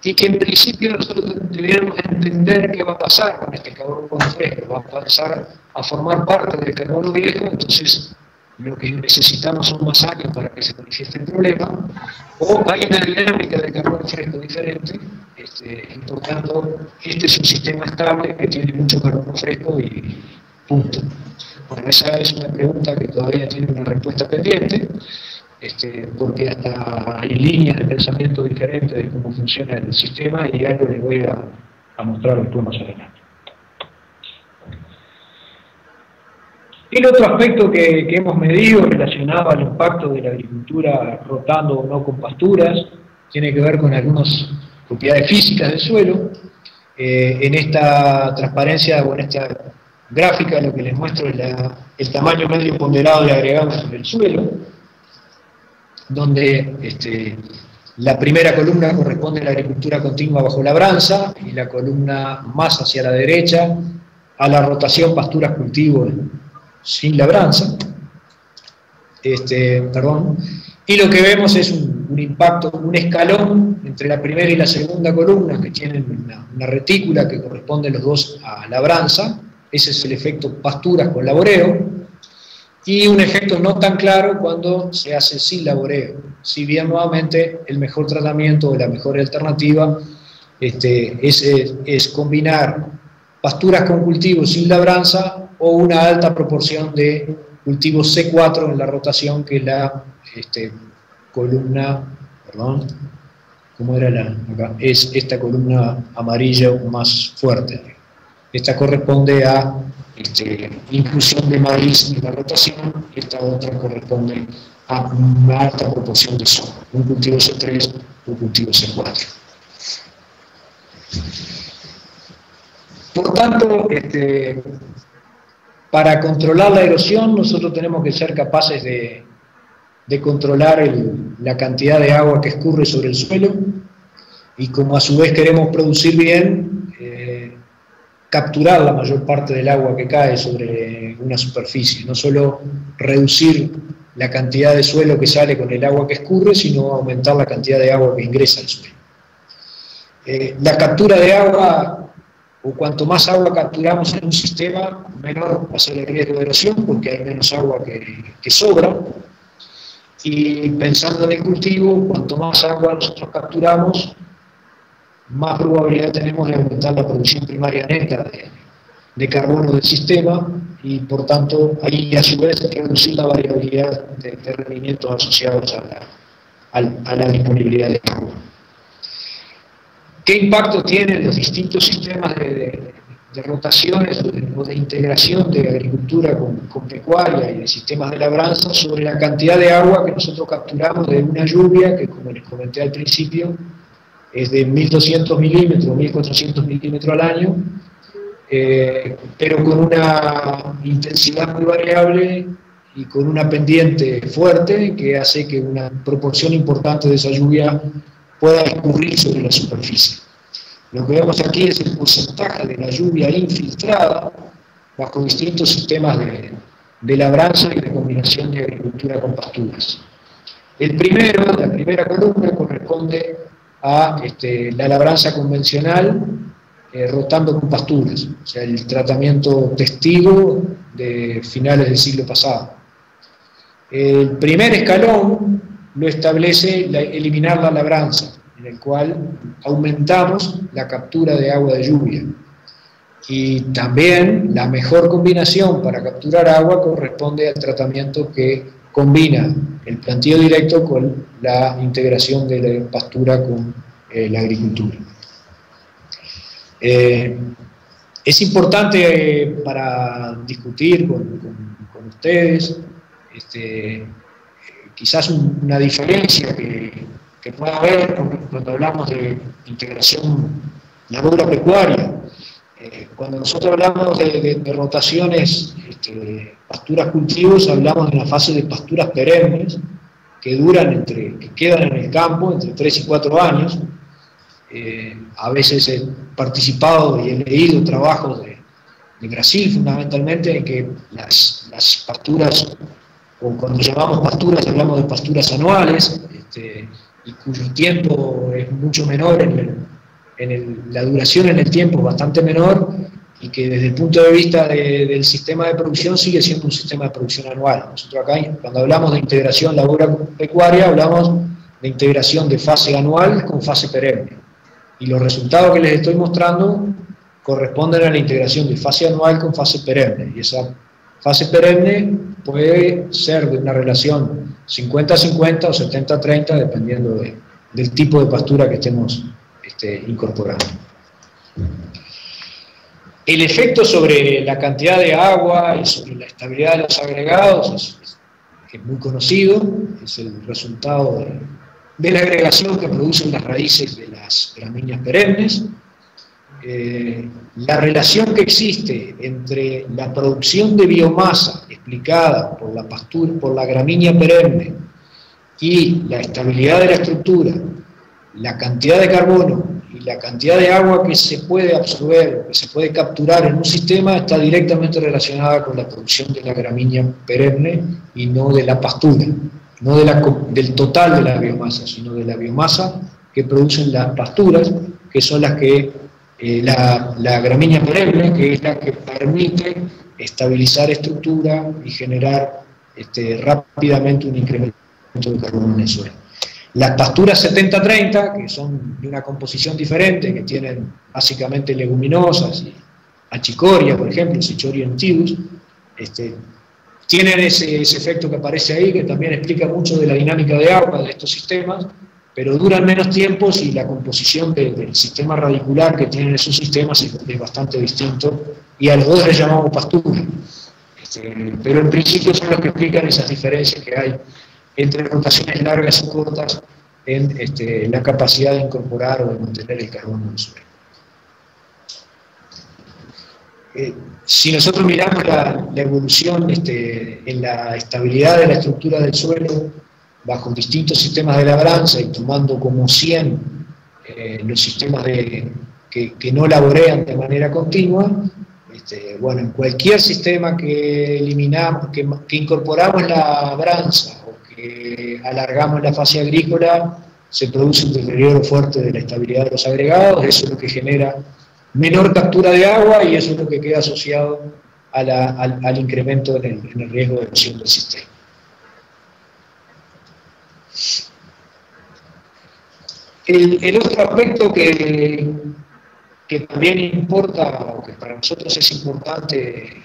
y que en principio nosotros deberíamos entender qué va a pasar con este carbono fresco, va a pasar a formar parte del carbono viejo, entonces lo que necesitamos son más años para que se manifieste el problema, o hay una dinámica de carbono fresco diferente, y por tanto este es un sistema estable que tiene mucho carbono fresco y punto. Bueno, esa es una pregunta que todavía tiene una respuesta pendiente, porque hasta hay líneas de pensamiento diferentes de cómo funciona el sistema, y algo les voy a mostrar después más adelante. El otro aspecto que hemos medido relacionado al impacto de la agricultura rotando o no con pasturas tiene que ver con algunas propiedades físicas del suelo. En esta transparencia o en esta gráfica lo que les muestro es el tamaño medio ponderado de agregados sobre el suelo, donde la primera columna corresponde a la agricultura continua bajo labranza y la columna más hacia la derecha a la rotación pasturas-cultivos sin labranza. Y lo que vemos es un impacto, un escalón entre la primera y la segunda columna, que tienen una retícula que corresponde los dos a labranza. Ese es el efecto pasturas con laboreo, y un efecto no tan claro cuando se hace sin laboreo. Si bien nuevamente el mejor tratamiento o la mejor alternativa es combinar pasturas con cultivos sin labranza o una alta proporción de cultivos C4 en la rotación, que es la columna, perdón, ¿cómo era acá? Es esta columna amarilla más fuerte. Esta corresponde a inclusión de maíz en la rotación, y esta otra corresponde a una alta proporción de soja, un cultivo C3 o un cultivo C4. Por tanto, para controlar la erosión nosotros tenemos que ser capaces de controlar la cantidad de agua que escurre sobre el suelo, y como a su vez queremos producir bien, capturar la mayor parte del agua que cae sobre una superficie, no solo reducir la cantidad de suelo que sale con el agua que escurre, sino aumentar la cantidad de agua que ingresa al suelo. La captura de agua, o cuanto más agua capturamos en un sistema, menor va a ser el riesgo de erosión, porque hay menos agua que sobra. Y pensando en el cultivo, cuanto más agua nosotros capturamos, más probabilidad tenemos de aumentar la producción primaria neta de carbono del sistema, y por tanto ahí a su vez hay que reducir la variabilidad de rendimientos asociados a la disponibilidad de agua. ¿Qué impacto tienen los distintos sistemas de rotaciones o de integración de agricultura con pecuaria y de sistemas de labranza sobre la cantidad de agua que nosotros capturamos de una lluvia que, como les comenté al principio, es de 1.200 milímetros, 1.400 milímetros al año, pero con una intensidad muy variable y con una pendiente fuerte que hace que una proporción importante de esa lluvia pueda escurrir sobre la superficie. Lo que vemos aquí es el porcentaje de la lluvia infiltrada bajo distintos sistemas de labranza y de combinación de agricultura con pasturas. La primera columna corresponde a la labranza convencional rotando con pasturas, o sea, el tratamiento testigo de finales del siglo pasado. El primer escalón lo establece eliminar la labranza, en el cual aumentamos la captura de agua de lluvia. Y también la mejor combinación para capturar agua corresponde al tratamiento que combina el planteo directo con la integración de la pastura con la agricultura. Es importante para discutir con ustedes, quizás una diferencia que pueda haber cuando hablamos de integración labor-pecuaria. Cuando nosotros hablamos de rotaciones, pasturas cultivos, hablamos de una fase de pasturas perennes que quedan en el campo entre 3 y 4 años. A veces he participado y he leído trabajos de Brasil fundamentalmente en que las pasturas, o cuando llamamos pasturas, hablamos de pasturas anuales, y cuyo tiempo es mucho menor, la duración en el tiempo es bastante menor, y que desde el punto de vista del sistema de producción sigue siendo un sistema de producción anual. Nosotros acá, cuando hablamos de integración labor-pecuaria, hablamos de integración de fase anual con fase perenne. Y los resultados que les estoy mostrando corresponden a la integración de fase anual con fase perenne. Y esa fase perenne puede ser de una relación 50-50 o 70-30, dependiendo del tipo de pastura que estemos incorporando. El efecto sobre la cantidad de agua y sobre la estabilidad de los agregados es muy conocido, es el resultado de la agregación que producen las raíces de las gramíneas perennes. La relación que existe entre la producción de biomasa explicada por la gramínea perenne y la estabilidad de la estructura, la cantidad de carbono y la cantidad de agua que se puede absorber, que se puede capturar en un sistema, está directamente relacionada con la producción de la gramínea perenne y no de la pastura, no del total de la biomasa, sino de la biomasa que producen las pasturas, que son las que la gramínea perenne, que es la que permite estabilizar estructura y generar rápidamente un incremento de carbono en el suelo. Las pasturas 70-30, que son de una composición diferente, que tienen básicamente leguminosas y achicoria, por ejemplo, Cichoria nitidus, tienen ese efecto que aparece ahí, que también explica mucho de la dinámica de agua de estos sistemas, pero duran menos tiempo y la composición del sistema radicular que tienen esos sistemas es bastante distinto, y a los dos les llamamos pastura. Pero en principio son los que explican esas diferencias que hay entre rotaciones largas y cortas en la capacidad de incorporar o de mantener el carbono en el suelo. Si nosotros miramos la evolución en la estabilidad de la estructura del suelo bajo distintos sistemas de labranza y tomando como 100 los sistemas que no laborean de manera continua, bueno, en cualquier sistema que eliminamos, que incorporamos la labranza o que alargamos la fase agrícola, se produce un deterioro fuerte de la estabilidad de los agregados. Eso es lo que genera menor captura de agua y eso es lo que queda asociado al incremento en el riesgo de erosión del sistema. El otro aspecto que también importa, o que para nosotros es importante,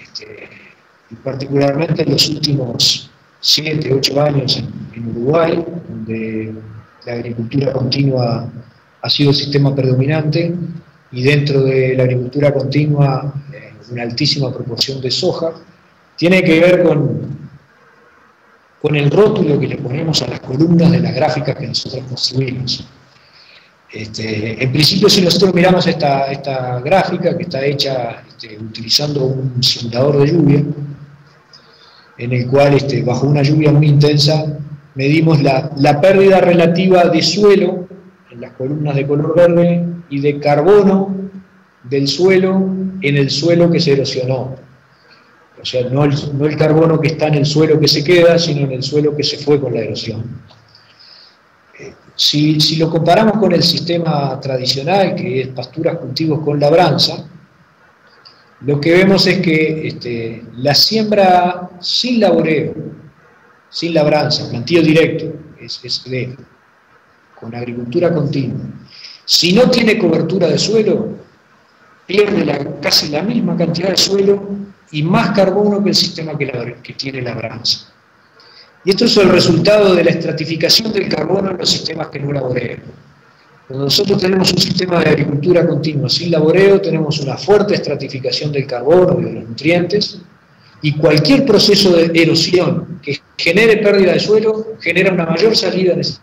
particularmente en los últimos 7, 8 años en Uruguay, donde la agricultura continua ha sido el sistema predominante, y dentro de la agricultura continua una altísima proporción de soja, tiene que ver con el rótulo que le ponemos a las columnas de las gráficas que nosotros construimos. En principio, si nosotros miramos esta gráfica, que está hecha utilizando un simulador de lluvia, en el cual bajo una lluvia muy intensa medimos la pérdida relativa de suelo en las columnas de color verde y de carbono del suelo en el suelo que se erosionó. O sea, no el carbono que está en el suelo que se queda, sino en el suelo que se fue con la erosión. Si lo comparamos con el sistema tradicional, que es pasturas, cultivos con labranza, lo que vemos es que la siembra sin laboreo, sin labranza, plantío directo, con agricultura continua, si no tiene cobertura de suelo, pierde casi la misma cantidad de suelo y más carbono que el sistema que tiene labranza. Y esto es el resultado de la estratificación del carbono en los sistemas que no laborean. Cuando nosotros tenemos un sistema de agricultura continua sin laboreo, tenemos una fuerte estratificación del carbono y de los nutrientes, y cualquier proceso de erosión que genere pérdida de suelo genera una mayor salida de ese.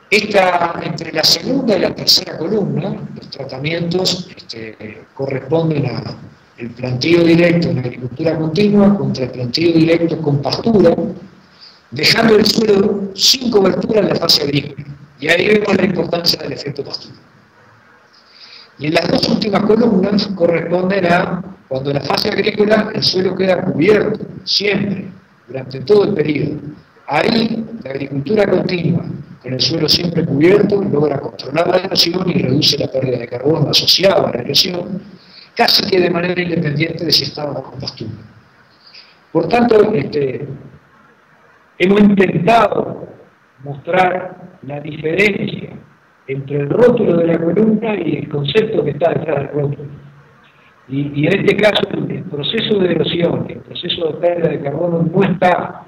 Entre la segunda y la tercera columna, los tratamientos corresponden al planteo directo en la agricultura continua contra el planteo directo con pastura, dejando el suelo sin cobertura en la fase agrícola. Y ahí vemos la importancia del efecto pastura. Y en las dos últimas columnas corresponden a cuando en la fase agrícola el suelo queda cubierto, siempre, durante todo el periodo. Ahí la agricultura continua, con el suelo siempre cubierto, logra controlar la erosión y reduce la pérdida de carbono asociada a la erosión, casi que de manera independiente de si estaba bajo pastura. Por tanto, hemos intentado mostrar la diferencia entre el rótulo de la columna y el concepto que está detrás del rótulo. Y en este caso, el proceso de erosión, el proceso de pérdida de carbono no está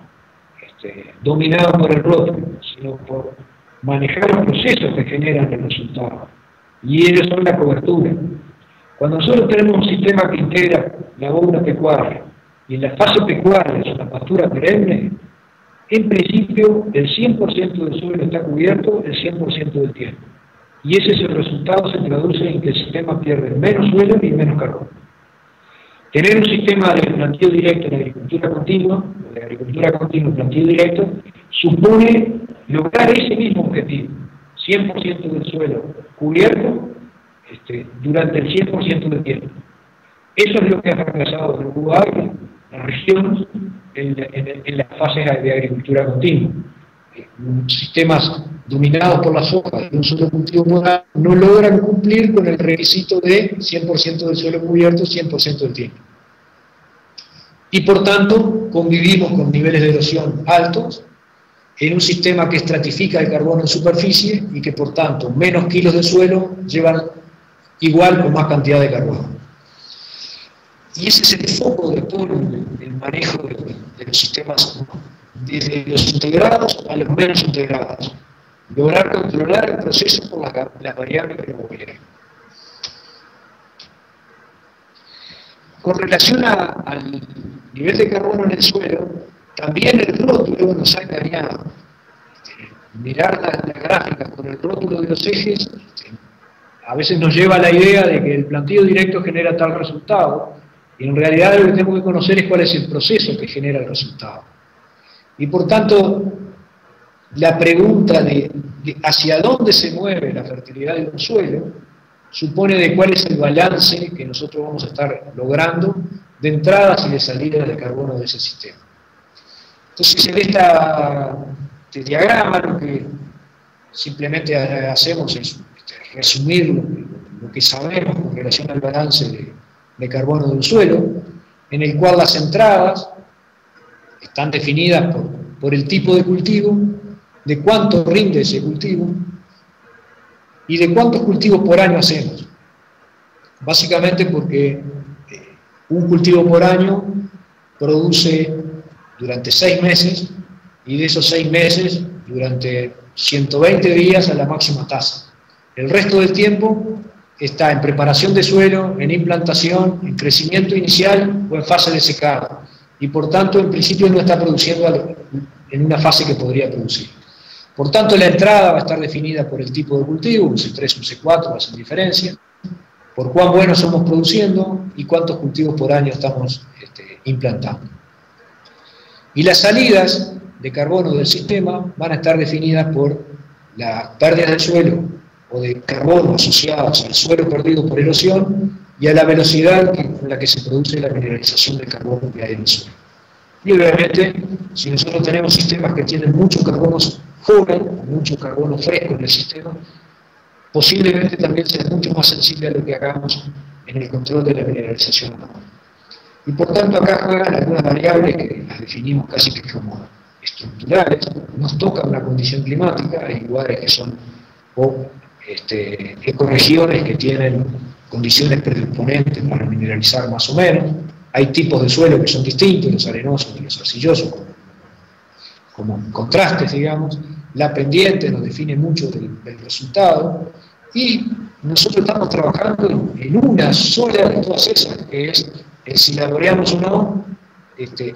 dominado por el rótulo, sino por manejar los procesos que generan el resultado. Y ellos son la cobertura. Cuando nosotros tenemos un sistema que integra la bóveda pecuaria, y en la fase pecuaria es una pastura perenne, en principio el 100% del suelo está cubierto el 100% del tiempo. Y ese es el resultado, se traduce en que el sistema pierde menos suelo y menos carbono. Tener un sistema de planteo directo en agricultura continua, de agricultura continua planteo directo, supone lograr ese mismo objetivo, 100% del suelo cubierto durante el 100% del tiempo. Eso es lo que ha fracasado en Uruguay, la región, en las fases de agricultura continua. Sistemas dominados por las hojas y un solo cultivo por año no logran cumplir con el requisito de 100% del suelo cubierto 100% del tiempo. Y por tanto convivimos con niveles de erosión altos en un sistema que estratifica el carbono en superficie y que por tanto menos kilos de suelo llevan igual o más cantidad de carbono. Y ese es el foco de todo el manejo de los sistemas, desde los integrados a los menos integrados. Lograr controlar el proceso por las variables que lo gobiernan. Con relación al nivel de carbono en el suelo, también el rótulo nos ha engañado. Mirar las gráficas con el rótulo de los ejes a veces nos lleva a la idea de que el planteo directo genera tal resultado, y en realidad lo que tenemos que conocer es cuál es el proceso que genera el resultado. Y por tanto, la pregunta de hacia dónde se mueve la fertilidad de un suelo supone de cuál es el balance que nosotros vamos a estar logrando de entradas y de salidas de carbono de ese sistema. Entonces, en este diagrama lo que simplemente hacemos es resumir lo que sabemos con relación al balance de carbono de un suelo, en el cual las entradas están definidas por el tipo de cultivo, de cuánto rinde ese cultivo y de cuántos cultivos por año hacemos. Básicamente porque un cultivo por año produce durante 6 meses y de esos 6 meses durante 120 días a la máxima tasa. El resto del tiempo está en preparación de suelo, en implantación, en crecimiento inicial o en fase de secado. Y por tanto, en principio no está produciendo en una fase que podría producir. Por tanto, la entrada va a estar definida por el tipo de cultivo, un C3, un C4, hacen diferencia, por cuán buenos somos produciendo y cuántos cultivos por año estamos implantando. Y las salidas de carbono del sistema van a estar definidas por la pérdida del suelo o de carbono asociados al suelo perdido por erosión y a la velocidad con la que se produce la mineralización del carbono que hay en el suelo. Y obviamente, si nosotros tenemos sistemas que tienen mucho carbono joven, mucho carbono fresco en el sistema, posiblemente también sea mucho más sensible a lo que hagamos en el control de la mineralización. Y por tanto acá juegan algunas variables que las definimos casi que como estructurales, nos toca una condición climática, hay lugares que son ecorregiones que tienen condiciones predisponentes para mineralizar más o menos, hay tipos de suelo que son distintos, los arenosos y los arcillosos, como contrastes, digamos, la pendiente nos define mucho del resultado, y nosotros estamos trabajando en una sola de todas esas, que es si laboreamos o no,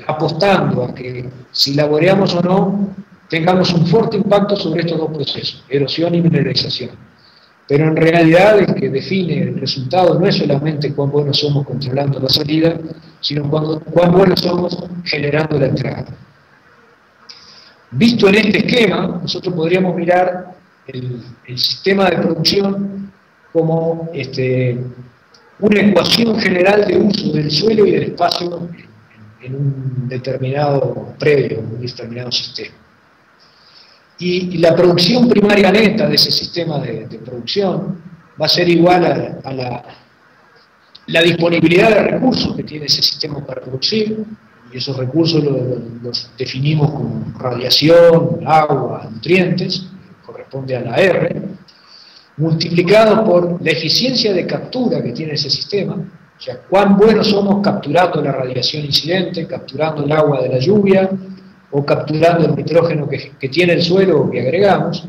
apostando a que si laboreamos o no, tengamos un fuerte impacto sobre estos dos procesos, erosión y mineralización. Pero en realidad el que define el resultado no es solamente cuán buenos somos controlando la salida, sino cuán buenos somos generando la entrada. Visto en este esquema, nosotros podríamos mirar el sistema de producción como una ecuación general de uso del suelo y del espacio en un determinado predio, en un determinado sistema. Y la producción primaria neta de ese sistema de producción va a ser igual a la disponibilidad de recursos que tiene ese sistema para producir, y esos recursos los definimos como radiación, agua, nutrientes, corresponde a la R, multiplicado por la eficiencia de captura que tiene ese sistema, o sea, cuán buenos somos capturando la radiación incidente, capturando el agua de la lluvia, o capturando el nitrógeno que tiene el suelo o que agregamos,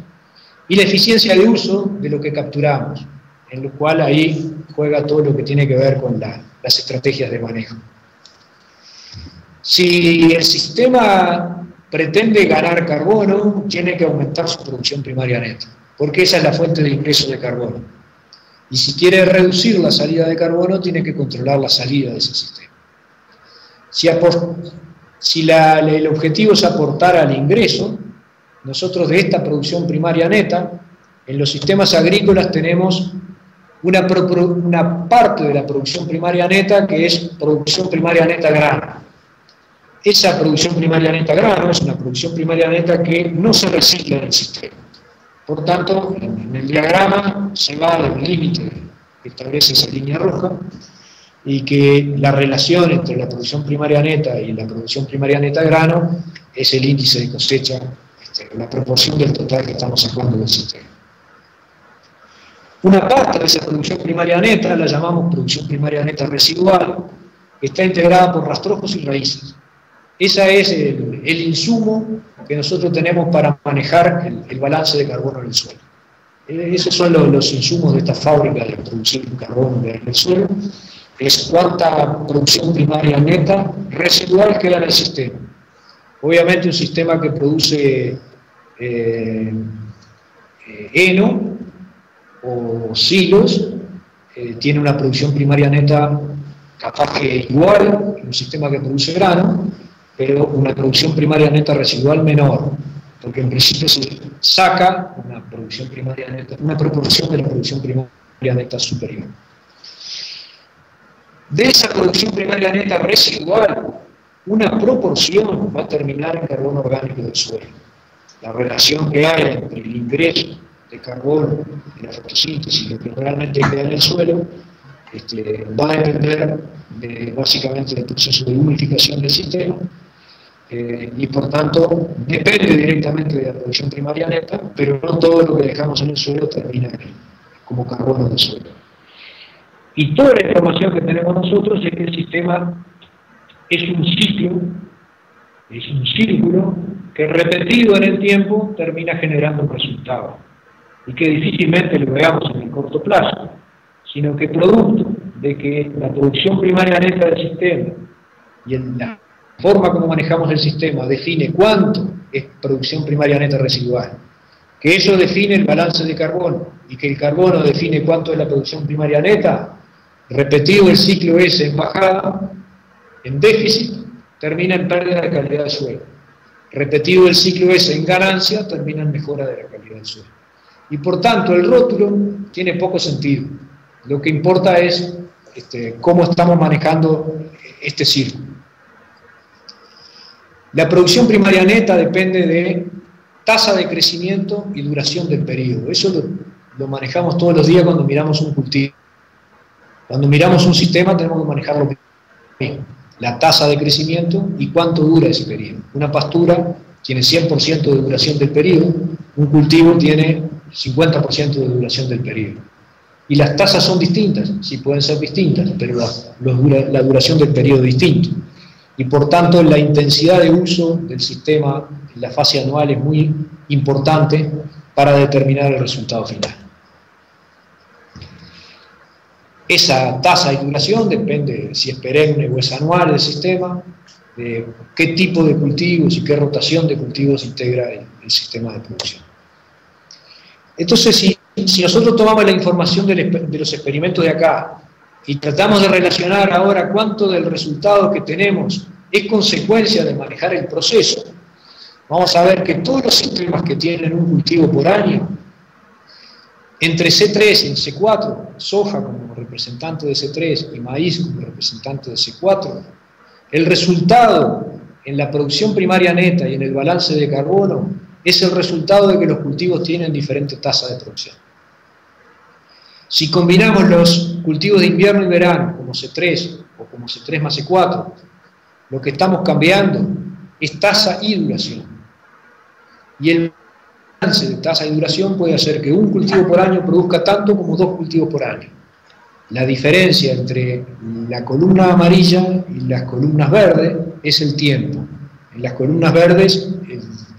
y la eficiencia de uso de lo que capturamos, en lo cual ahí juega todo lo que tiene que ver con las estrategias de manejo. Si el sistema pretende ganar carbono, tiene que aumentar su producción primaria neta, porque esa es la fuente de ingreso de carbono. Y si quiere reducir la salida de carbono, tiene que controlar la salida de ese sistema. Si el objetivo es aportar al ingreso, nosotros de esta producción primaria neta, en los sistemas agrícolas tenemos una parte de la producción primaria neta que es producción primaria neta grano. Esa producción primaria neta grano es una producción primaria neta que no se recicla en el sistema. Por tanto, en el diagrama se va del límite que establece esa línea roja, y que la relación entre la producción primaria neta y la producción primaria neta grano es el índice de cosecha, la proporción del total que estamos sacando del sistema. Una parte de esa producción primaria neta la llamamos producción primaria neta residual, que está integrada por rastrojos y raíces. Ese es el insumo que nosotros tenemos para manejar el balance de carbono en el suelo. Esos son los insumos de esta fábrica de producir carbono en el suelo. Es cuánta producción primaria neta residual queda en el sistema. Obviamente un sistema que produce heno o silos tiene una producción primaria neta capaz que igual que un sistema que produce grano, pero una producción primaria neta residual menor, porque en principio se saca una producción primaria neta, una proporción de la producción primaria neta superior. De esa producción primaria neta residual, una proporción va a terminar en carbono orgánico del suelo. La relación que hay entre el ingreso de carbono de la fotosíntesis y lo que realmente queda en el suelo va a depender básicamente del proceso de humidificación del sistema, y por tanto depende directamente de la producción primaria neta, pero no todo lo que dejamos en el suelo termina como carbono del suelo. Y toda la información que tenemos nosotros es que el sistema es un ciclo, es un círculo que repetido en el tiempo termina generando un resultado, y que difícilmente lo veamos en el corto plazo, sino que producto de que la producción primaria neta del sistema y la forma como manejamos el sistema define cuánto es producción primaria neta residual, que eso define el balance de carbono, y que el carbono define cuánto es la producción primaria neta, repetido el ciclo ese en bajada, en déficit, termina en pérdida de calidad del suelo. Repetido el ciclo ese en ganancia, termina en mejora de la calidad del suelo. Y por tanto el rótulo tiene poco sentido. Lo que importa es cómo estamos manejando este círculo. La producción primaria neta depende de tasa de crecimiento y duración del periodo. Eso lo manejamos todos los días cuando miramos un cultivo. Cuando miramos un sistema tenemos que manejarlo bien. La tasa de crecimiento y cuánto dura ese periodo. Una pastura tiene 100% de duración del periodo, un cultivo tiene 50% de duración del periodo. Y las tasas son distintas, sí pueden ser distintas, pero la duración del periodo es distinta. Y por tanto la intensidad de uso del sistema en la fase anual es muy importante para determinar el resultado final. Esa tasa y duración depende de si es perenne o es anual el sistema, de qué tipo de cultivos y qué rotación de cultivos integra el sistema de producción. Entonces, si nosotros tomamos la información de los experimentos de acá y tratamos de relacionar ahora cuánto del resultado que tenemos es consecuencia de manejar el proceso, vamos a ver que todos los sistemas que tienen un cultivo por año, entre C3 y C4, soja como representante de C3 y maíz como representante de C4, el resultado en la producción primaria neta y en el balance de carbono es el resultado de que los cultivos tienen diferentes tasas de producción. Si combinamos los cultivos de invierno y verano como C3 o como C3 más C4, lo que estamos cambiando es tasa y duración. Y el balance de tasa y duración puede hacer que un cultivo por año produzca tanto como 2 cultivos por año. La diferencia entre la columna amarilla y las columnas verdes es el tiempo. En las columnas verdes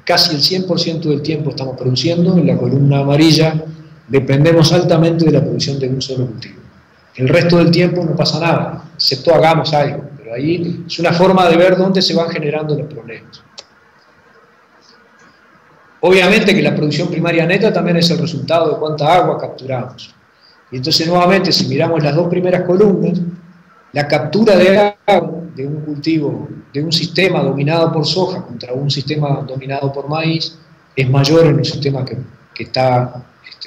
casi el 100% del tiempo estamos produciendo, en la columna amarilla dependemos altamente de la producción de un solo cultivo. El resto del tiempo no pasa nada, excepto hagamos algo, pero ahí es una forma de ver dónde se van generando los problemas. Obviamente que la producción primaria neta también es el resultado de cuánta agua capturamos. Y entonces nuevamente, si miramos las dos primeras columnas, la captura de agua de un cultivo, de un sistema dominado por soja contra un sistema dominado por maíz, es mayor en un sistema que está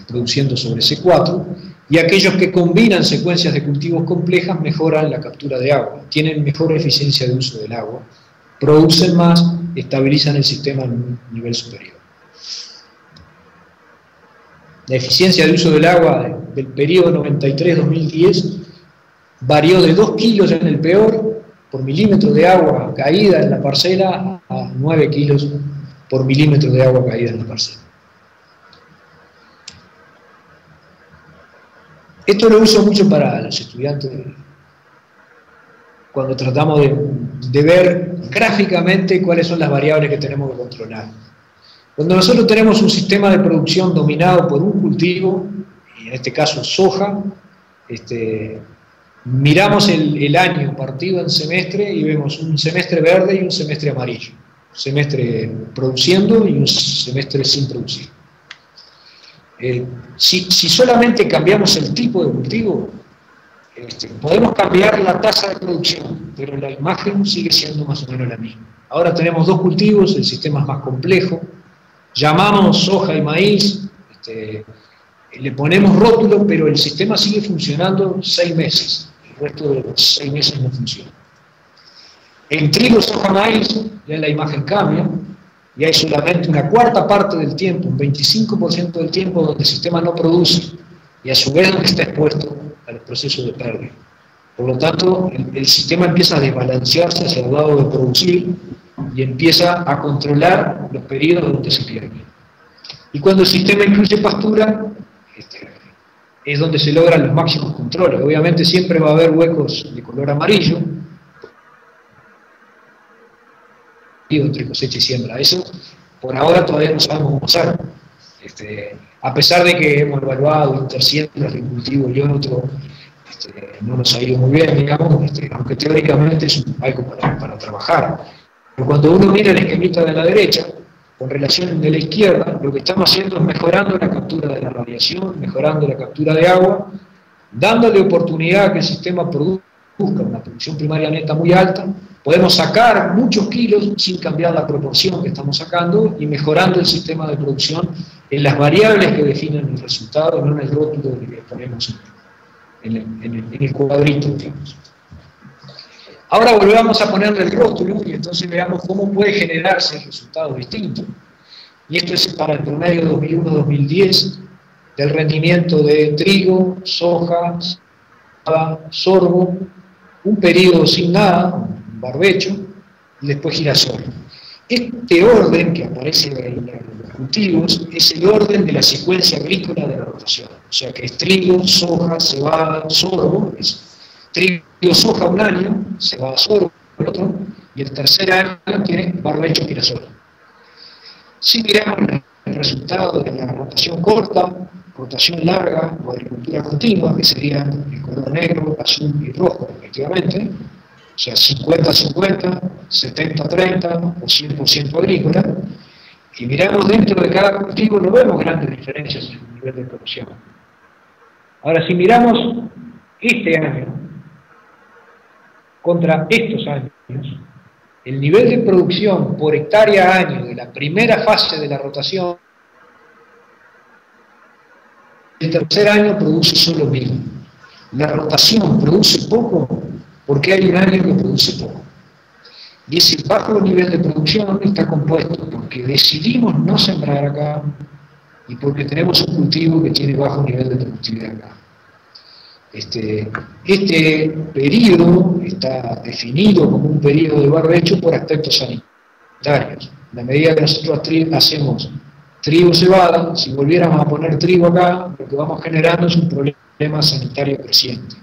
produciendo sobre C4, y aquellos que combinan secuencias de cultivos complejas mejoran la captura de agua, tienen mejor eficiencia de uso del agua, producen más, estabilizan el sistema en un nivel superior. La eficiencia de uso del agua del periodo 93-2010 varió de 2 kilos en el peor por milímetro de agua caída en la parcela a 9 kilos por milímetro de agua caída en la parcela. Esto lo uso mucho para los estudiantes cuando tratamos de ver gráficamente cuáles son las variables que tenemos que controlar. Cuando nosotros tenemos un sistema de producción dominado por un cultivo, y en este caso soja, miramos el año partido en semestre y vemos un semestre verde y un semestre amarillo. Un semestre produciendo y un semestre sin producir. Si solamente cambiamos el tipo de cultivo, podemos cambiar la tasa de producción, pero la imagen sigue siendo más o menos la misma. Ahora tenemos 2 cultivos, el sistema es más complejo, llamamos soja y maíz, le ponemos rótulo, pero el sistema sigue funcionando 6 meses, el resto de los 6 meses no funciona. En trigo, soja, maíz, ya la imagen cambia, y hay solamente una cuarta parte del tiempo, un 25% del tiempo donde el sistema no produce, y a su vez donde está expuesto a los procesos de pérdida. Por lo tanto, el sistema empieza a desbalancearse hacia el lado de producir, y empieza a controlar los periodos donde se pierde. Y cuando el sistema incluye pastura, es donde se logran los máximos controles. Obviamente siempre va a haber huecos de color amarillo, entre cosecha y siembra. Eso, por ahora, todavía no sabemos cómo hacer. A pesar de que hemos evaluado intersiembras de un cultivo y otro, no nos ha ido muy bien, digamos, aunque teóricamente es algo para trabajar. Pero cuando uno mira el esquemita de la derecha, con relación de la izquierda, lo que estamos haciendo es mejorando la captura de la radiación, mejorando la captura de agua, dándole oportunidad a que el sistema produzca una producción primaria neta muy alta. Podemos sacar muchos kilos sin cambiar la proporción que estamos sacando y mejorando el sistema de producción en las variables que definen el resultado, no en el rótulo que ponemos en el cuadrito, digamos. Ahora volvamos a ponerle el rótulo y entonces veamos cómo puede generarse resultados distintos. Y esto es para el promedio 2001-2010 del rendimiento de trigo, soja, sorgo, un periodo sin nada, un barbecho, y después girasol. Este orden que aparece en los cultivos es el orden de la secuencia agrícola de la rotación. O sea que es trigo, soja, cebada, sorgo, es trigo, soja un año, cebada, sorgo el otro, y el tercer año tiene barbecho, girasol. Si miramos resultado de la rotación corta, rotación larga o agricultura continua, que serían el color negro, azul y rojo, respectivamente, o sea, 50-50, 70-30 o 100% agrícola, y miramos dentro de cada cultivo, no vemos grandes diferencias en el nivel de producción. Ahora, si miramos este año contra estos años, el nivel de producción por hectárea año de la primera fase de la rotación, el tercer año produce solo 1000. La rotación produce poco porque hay un año que produce poco. Y ese bajo nivel de producción está compuesto porque decidimos no sembrar acá y porque tenemos un cultivo que tiene bajo nivel de productividad acá. Este periodo está definido como un periodo de barbecho por aspectos sanitarios. En la medida que nosotros hacemos trigo-cebada, si volviéramos a poner trigo acá, lo que vamos generando es un problema sanitario creciente.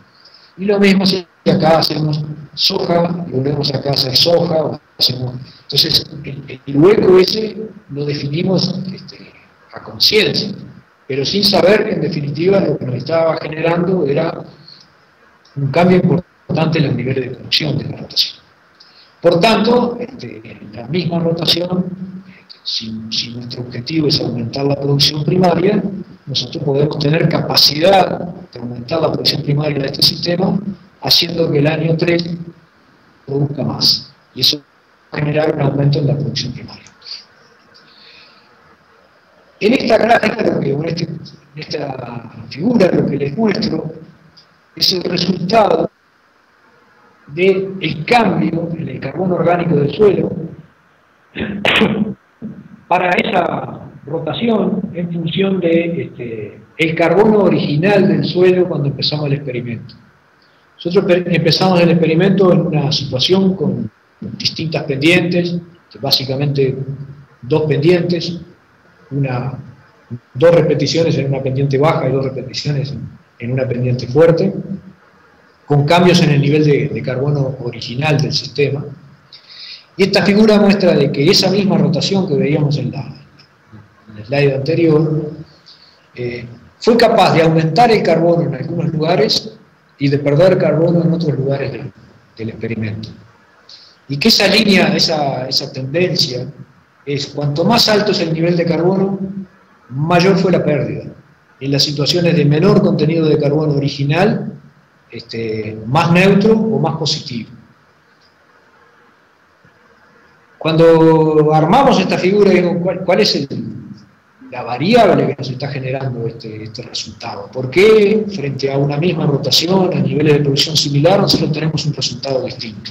Y lo mismo si acá hacemos soja, y volvemos acá a hacer soja, o hacemos... Entonces, el hueco ese lo definimos a conciencia, pero sin saber que en definitiva lo que nos estaba generando era un cambio importante en los niveles de producción de la rotación. Por tanto, la misma rotación, si nuestro objetivo es aumentar la producción primaria, nosotros podemos tener capacidad de aumentar la producción primaria de este sistema, haciendo que el año 3 produzca más. Y eso va a generar un aumento en la producción primaria. En esta gráfica, en esta figura, lo que les muestro es el resultado del cambio en el carbono orgánico del suelo para esa rotación en función de el carbono original del suelo cuando empezamos el experimento. Nosotros empezamos el experimento en una situación con distintas pendientes, básicamente 2 pendientes, 2 repeticiones en una pendiente baja y 2 repeticiones en una pendiente fuerte, con cambios en el nivel de carbono original del sistema. Y esta figura muestra de que esa misma rotación que veíamos en el slide anterior fue capaz de aumentar el carbono en algunos lugares y de perder carbono en otros lugares del experimento. Y que esa línea, esa tendencia, es cuanto más alto es el nivel de carbono, mayor fue la pérdida. En las situaciones de menor contenido de carbono original, más neutro o más positivo. Cuando armamos esta figura, digo, ¿cuál es la variable que nos está generando este resultado? ¿Por qué frente a una misma rotación, a niveles de producción similar, nosotros tenemos un resultado distinto?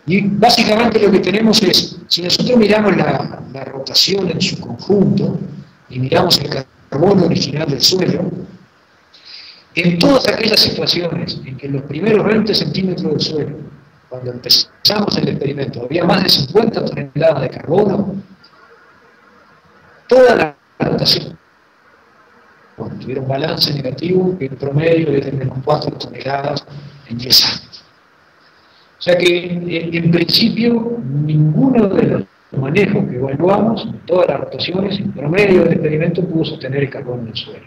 Y básicamente lo que tenemos es, si nosotros miramos la rotación en su conjunto y miramos el carbono original del suelo, en todas aquellas situaciones en que en los primeros 20 centímetros del suelo, cuando empezamos el experimento, había más de 50 toneladas de carbono, toda la rotación tuviera un balance negativo que en promedio es de menos 4 toneladas en 10 años. O sea que, en principio, ninguno de los manejos que evaluamos, todas las rotaciones, en promedio del experimento pudo sostener el carbono en el suelo.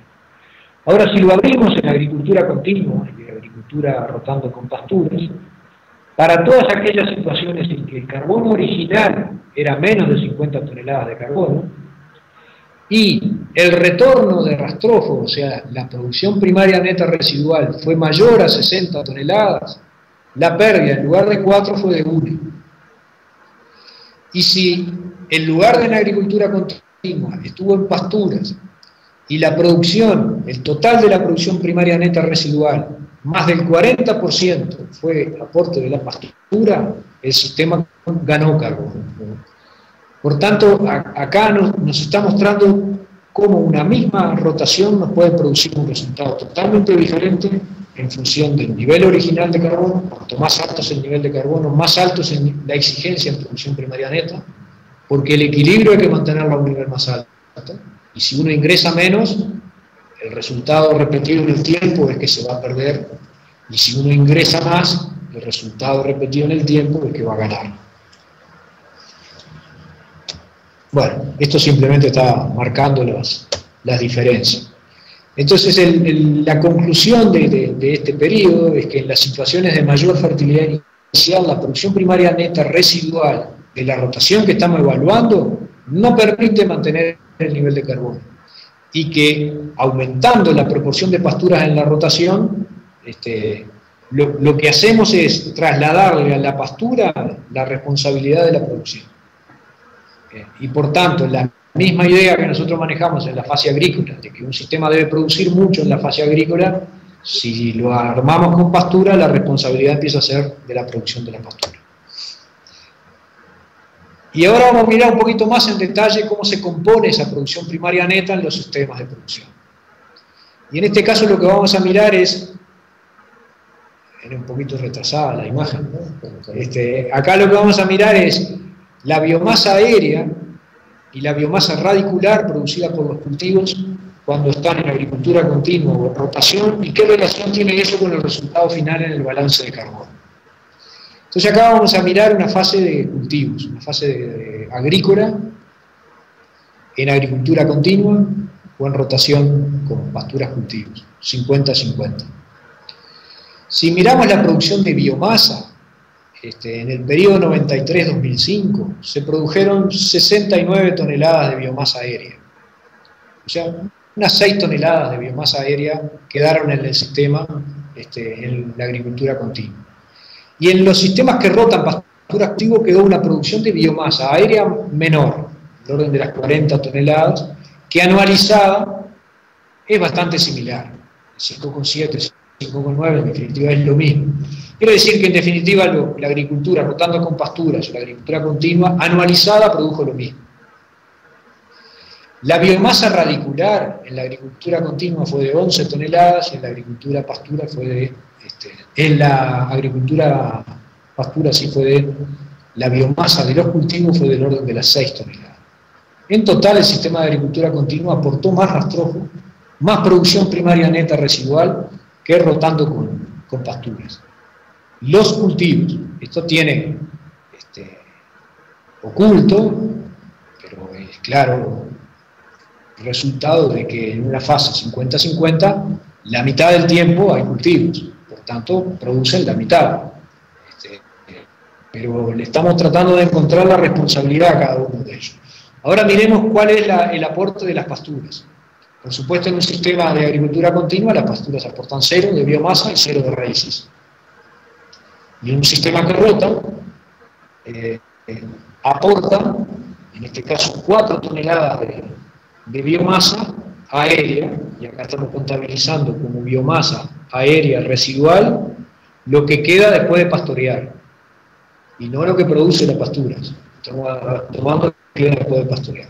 Ahora, si lo abrimos en agricultura continua, en agricultura rotando con pasturas, para todas aquellas situaciones en que el carbono original era menos de 50 toneladas de carbono, y el retorno de rastrófobo, o sea, la producción primaria neta residual, fue mayor a 60 toneladas, la pérdida en lugar de 4 fue de 1. Y si en lugar de en agricultura continua estuvo en pasturas, y la producción, el total de la producción primaria neta residual, más del 40% fue aporte de la pastura, el sistema ganó carbono. Por tanto, acá nos está mostrando cómo una misma rotación nos puede producir un resultado totalmente diferente en función del nivel original de carbono. Cuanto más alto es el nivel de carbono, más alto es la exigencia en producción primaria neta, porque el equilibrio hay que mantenerlo a un nivel más alto. Y si uno ingresa menos, el resultado repetido en el tiempo es que se va a perder, y si uno ingresa más, el resultado repetido en el tiempo es que va a ganar. Bueno, esto simplemente está marcando las diferencias. Entonces, la conclusión de este periodo es que en las situaciones de mayor fertilidad inicial, la producción primaria neta residual de la rotación que estamos evaluando no permite mantener el nivel de carbono, y que aumentando la proporción de pasturas en la rotación, lo que hacemos es trasladarle a la pastura la responsabilidad de la producción. Y por tanto, la misma idea que nosotros manejamos en la fase agrícola, de que un sistema debe producir mucho en la fase agrícola, si lo armamos con pastura, la responsabilidad empieza a ser de la producción de la pastura. Y ahora vamos a mirar un poquito más en detalle cómo se compone esa producción primaria neta en los sistemas de producción. Y en este caso lo que vamos a mirar es, era un poquito retrasada la imagen, ¿no? Acá lo que vamos a mirar es la biomasa aérea y la biomasa radicular producida por los cultivos cuando están en agricultura continua o en rotación, y qué relación tiene eso con el resultado final en el balance de carbono. Entonces acá vamos a mirar una fase de cultivos, una fase agrícola, en agricultura continua o en rotación con pasturas cultivos, 50-50. Si miramos la producción de biomasa, en el periodo 93-2005 se produjeron 69 toneladas de biomasa aérea. O sea, unas 6 toneladas de biomasa aérea quedaron en el sistema en la agricultura continua. Y en los sistemas que rotan pastura activo quedó una producción de biomasa aérea menor, del orden de las 40 toneladas, que anualizada es bastante similar, 5,7, 5,9, en definitiva es lo mismo. Quiere decir que en definitiva la agricultura rotando con pasturas o la agricultura continua anualizada produjo lo mismo. La biomasa radicular en la agricultura continua fue de 11 toneladas y en la agricultura pastura fue de... en la agricultura pastura sí fue de... la biomasa de los cultivos fue del orden de las 6 toneladas. En total el sistema de agricultura continua aportó más rastrojo, más producción primaria neta residual que rotando con pasturas. Los cultivos, esto tiene oculto, pero es claro el resultado de que en una fase 50-50, la mitad del tiempo hay cultivos, por tanto producen la mitad. Pero le estamos tratando de encontrar la responsabilidad a cada uno de ellos. Ahora miremos cuál es el aporte de las pasturas. Por supuesto, en un sistema de agricultura continua, las pasturas aportan 0 de biomasa y 0 de raíces. Y en un sistema que rota, aporta, en este caso, 4 toneladas de biomasa aérea, y acá estamos contabilizando como biomasa aérea residual, lo que queda después de pastorear, y no lo que produce las pasturas. Estamos tomando lo que queda después de pastorear.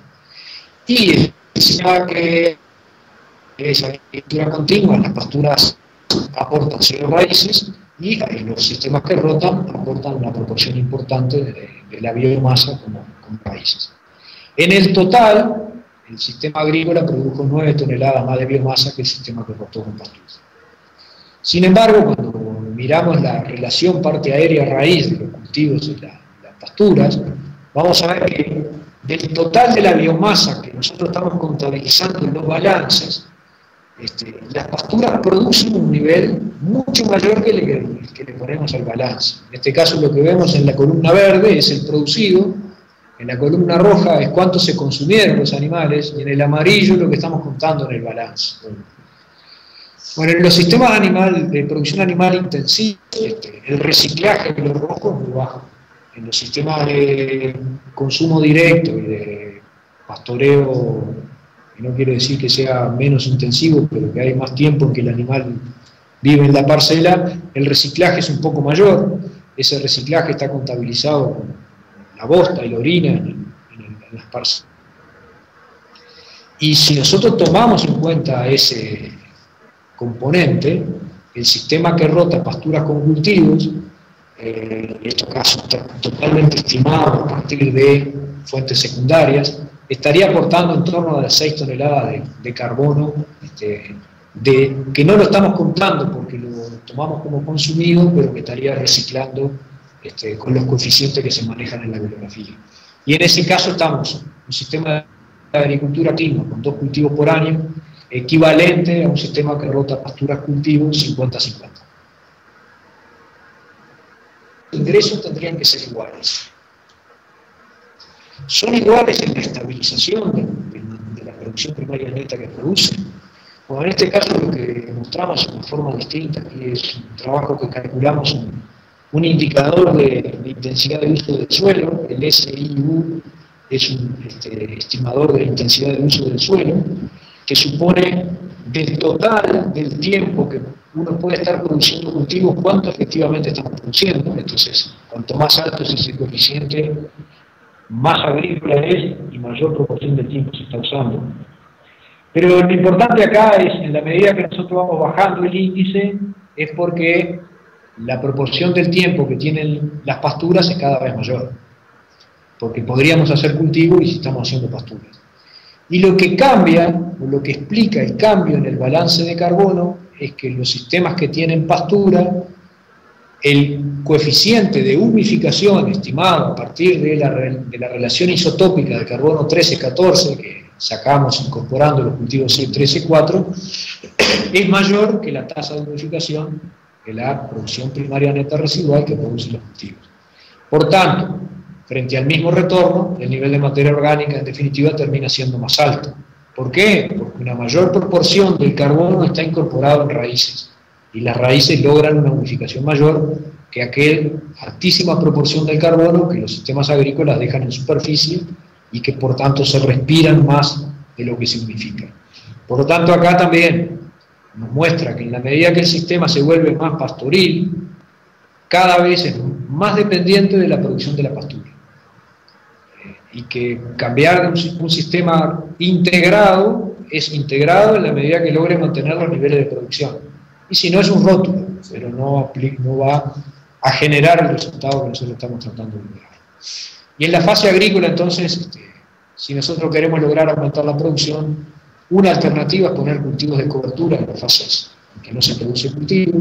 Y el sistema que es agricultura continua, las pasturas aportan 0 raíces, y los sistemas que rotan aportan una proporción importante de la biomasa como raíces. En el total, el sistema agrícola produjo 9 toneladas más de biomasa que el sistema que rotó con pasturas. Sin embargo, cuando miramos la relación parte aérea-raíz de los cultivos y las pasturas, vamos a ver que del total de la biomasa que nosotros estamos contabilizando en los balances, las pasturas producen un nivel mucho mayor que el que le ponemos al balance. En este caso lo que vemos en la columna verde es el producido, en la columna roja es cuánto se consumieron los animales, y en el amarillo lo que estamos contando en el balance. Bueno, en los sistemas de producción animal intensiva, el reciclaje de los rojos es muy bajo. En los sistemas de consumo directo y de pastoreo, y no quiero decir que sea menos intensivo, pero que hay más tiempo en que el animal vive en la parcela, el reciclaje es un poco mayor. Ese reciclaje está contabilizado con la bosta y la orina en las parcelas. Y si nosotros tomamos en cuenta ese componente, el sistema que rota pasturas con cultivos, en este caso está totalmente estimado a partir de fuentes secundarias, estaría aportando en torno a las 6 toneladas de carbono, que no lo estamos contando porque lo tomamos como consumido, pero que estaría reciclando con los coeficientes que se manejan en la bibliografía. Y en ese caso estamos un sistema de agricultura continua con 2 cultivos por año, equivalente a un sistema que rota pasturas-cultivos 50-50. Los ingresos tendrían que ser iguales. ¿Son iguales en la estabilización de la producción primaria neta que produce? Bueno, en este caso lo que mostramos es una forma distinta. Aquí es un trabajo que calculamos un indicador de intensidad de uso del suelo. El SIU es un estimador de intensidad de uso del suelo, que supone del total del tiempo que uno puede estar produciendo cultivos, cuánto efectivamente estamos produciendo. Entonces, cuanto más alto es ese coeficiente, más agrícola es y mayor proporción del tiempo se está usando. Pero lo importante acá es, en la medida que nosotros vamos bajando el índice, es porque la proporción del tiempo que tienen las pasturas es cada vez mayor. Porque podríamos hacer cultivo y si estamos haciendo pasturas. Y lo que cambia, o lo que explica el cambio en el balance de carbono, es que los sistemas que tienen pastura, el coeficiente de humificación estimado a partir de la relación isotópica de carbono 13-14, que sacamos incorporando los cultivos 13-4, es mayor que la tasa de humificación de la producción primaria neta residual que producen los cultivos. Por tanto, frente al mismo retorno, el nivel de materia orgánica en definitiva termina siendo más alto. ¿Por qué? Porque una mayor proporción del carbono está incorporado en raíces, y las raíces logran una humificación mayor que aquella altísima proporción del carbono que los sistemas agrícolas dejan en superficie y que por tanto se respiran más de lo que se humifica. Por lo tanto, acá también nos muestra que en la medida que el sistema se vuelve más pastoril, cada vez es más dependiente de la producción de la pastura. Y que cambiar de un sistema integrado es integrado en la medida que logre mantener los niveles de producción. Y si no, es un rótulo, pero no va a generar el resultado que nosotros estamos tratando de lograr. Y en la fase agrícola, entonces, si nosotros queremos lograr aumentar la producción, una alternativa es poner cultivos de cobertura en las fases en que no se produce cultivo,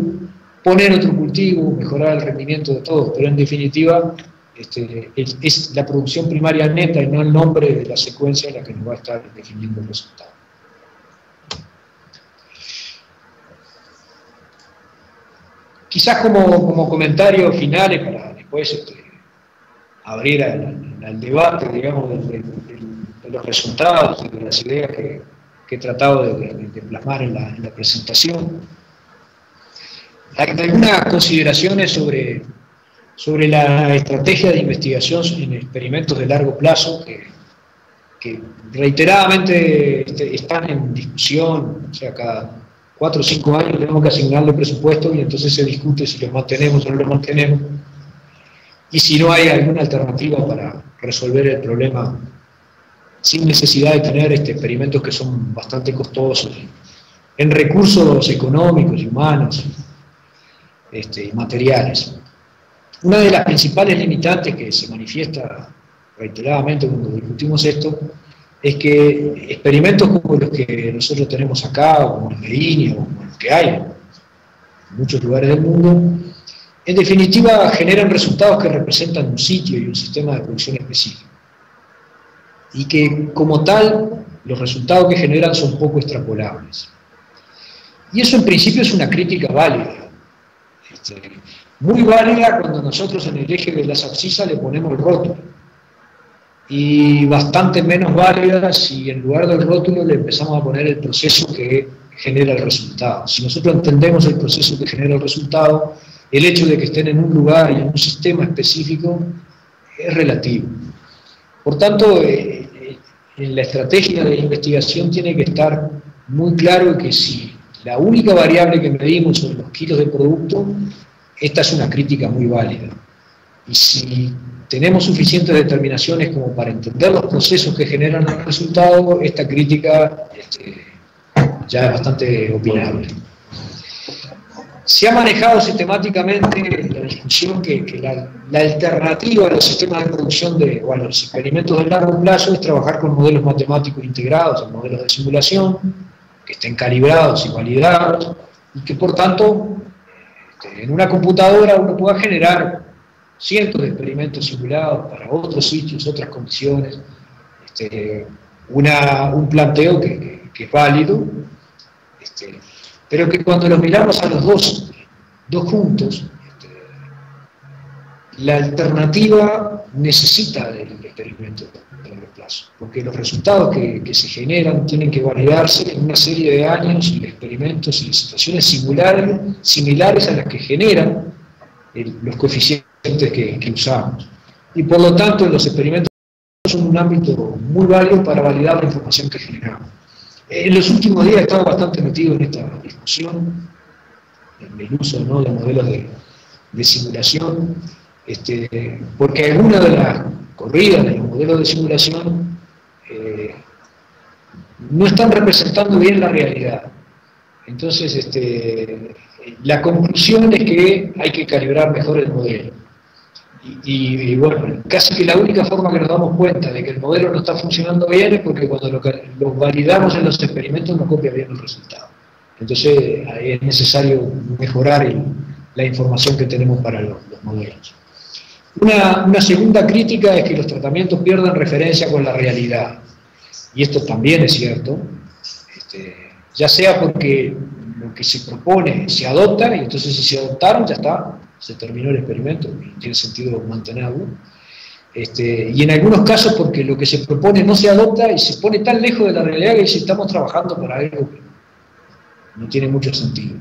poner otro cultivo, mejorar el rendimiento de todo, pero en definitiva es la producción primaria neta y no el nombre de la secuencia la que nos va a estar definiendo el resultado. Quizás como comentario final, para después abrir al debate, digamos, de los resultados, de las ideas que he tratado de plasmar en la presentación. Hay algunas consideraciones sobre la estrategia de investigación en experimentos de largo plazo que reiteradamente están en discusión. O sea, cada 4 o 5 años tenemos que asignarle presupuesto y entonces se discute si los mantenemos o no los mantenemos y si no hay alguna alternativa para resolver el problema sin necesidad de tener experimentos que son bastante costosos en recursos económicos y humanos y materiales. Una de las principales limitantes que se manifiesta reiteradamente cuando discutimos esto es que experimentos como los que nosotros tenemos acá, o como los de INI, o como los que hay en muchos lugares del mundo, en definitiva generan resultados que representan un sitio y un sistema de producción específico. Y que como tal, los resultados que generan son poco extrapolables. Y eso en principio es una crítica válida. Muy válida cuando nosotros en el eje de las abscisas le ponemos el rótulo. Y bastante menos válida si en lugar del rótulo le empezamos a poner el proceso que genera el resultado. Si nosotros entendemos el proceso que genera el resultado, el hecho de que estén en un lugar y en un sistema específico es relativo. Por tanto, en la estrategia de investigación tiene que estar muy claro que si la única variable que medimos son los kilos de producto, esta es una crítica muy válida. Y si tenemos suficientes determinaciones como para entender los procesos que generan el resultado, esta crítica ya es bastante opinable. Se ha manejado sistemáticamente la discusión que la alternativa a los sistemas de producción o a los experimentos de largo plazo es trabajar con modelos matemáticos integrados, modelos de simulación, que estén calibrados y validados, y que por tanto en una computadora uno pueda generar cientos de experimentos simulados para otros sitios, otras condiciones, un planteo que es válido, pero que cuando los miramos a los dos juntos, la alternativa necesita del experimento de largo plazo, porque los resultados que se generan tienen que validarse en una serie de años y de experimentos y de situaciones similares a las que generan los coeficientes que usamos. Y por lo tanto, los experimentos son un ámbito muy válido para validar la información que generamos. En los últimos días he estado bastante metido en esta discusión, en el uso, ¿no?, de modelos de simulación, porque algunas de las corridas de los modelos de simulación no están representando bien la realidad. Entonces, la conclusión es que hay que calibrar mejor el modelo. Y bueno, casi que la única forma que nos damos cuenta de que el modelo no está funcionando bien es porque cuando lo validamos en los experimentos no copia bien el resultado. Entonces es necesario mejorar la información que tenemos para los modelos. Una segunda crítica es que los tratamientos pierdan referencia con la realidad. Y esto también es cierto, ya sea porque lo que se propone se adopta, y entonces si se adoptaron ya está, se terminó el experimento y tiene sentido mantenerlo. Y en algunos casos porque lo que se propone no se adopta y se pone tan lejos de la realidad que dice, estamos trabajando para algo que no tiene mucho sentido.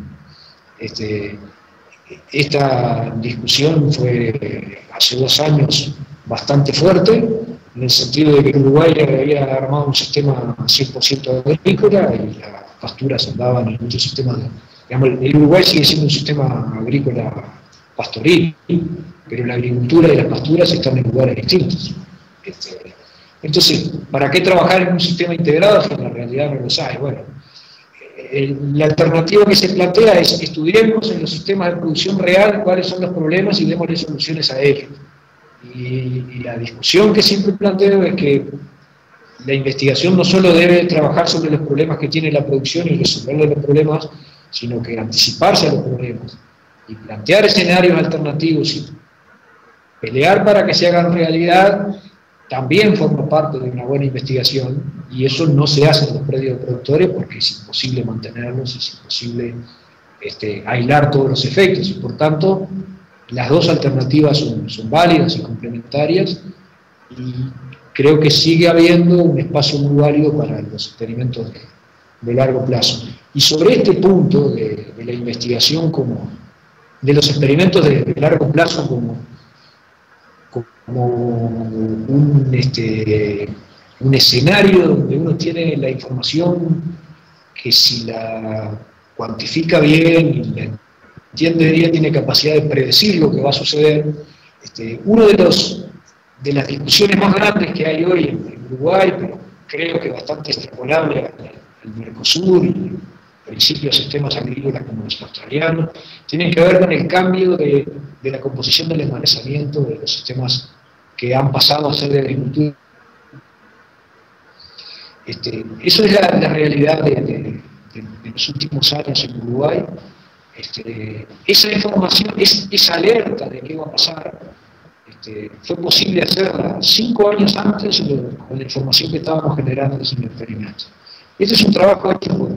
Esta discusión fue hace 2 años bastante fuerte, en el sentido de que Uruguay había armado un sistema 100% agrícola y las pasturas andaban en muchos sistemas digamos, el Uruguay sigue siendo un sistema agrícola pastoril, pero la agricultura y las pasturas están en lugares distintos. Entonces, ¿para qué trabajar en un sistema integrado si en la realidad no los hay? Bueno, la alternativa que se plantea es estudiemos en los sistemas de producción real cuáles son los problemas y démosle soluciones a ellos. Y la discusión que siempre planteo es que la investigación no solo debe trabajar sobre los problemas que tiene la producción y resolverle los problemas, sino que anticiparse a los problemas y plantear escenarios alternativos y pelear para que se hagan realidad también forma parte de una buena investigación, y eso no se hace en los predios productores porque es imposible mantenerlos, es imposible aislar todos los efectos, y por tanto las dos alternativas son válidas y complementarias, y creo que sigue habiendo un espacio muy válido para los experimentos de largo plazo. Y sobre este punto de la investigación de los experimentos de largo plazo como un escenario donde uno tiene la información que si la cuantifica bien y la entiende bien tiene capacidad de predecir lo que va a suceder. Uno de las discusiones más grandes que hay hoy en Uruguay, pero creo que bastante extrapolable al Mercosur y principios de sistemas agrícolas como los australianos, tienen que ver con el cambio de la composición del embalazamiento de los sistemas que han pasado a ser de agricultura. Eso es la realidad de los últimos años en Uruguay. Esa información, esa alerta de qué va a pasar, fue posible hacerla 5 años antes con la información que estábamos generando en el experimento. Este es un trabajo hecho por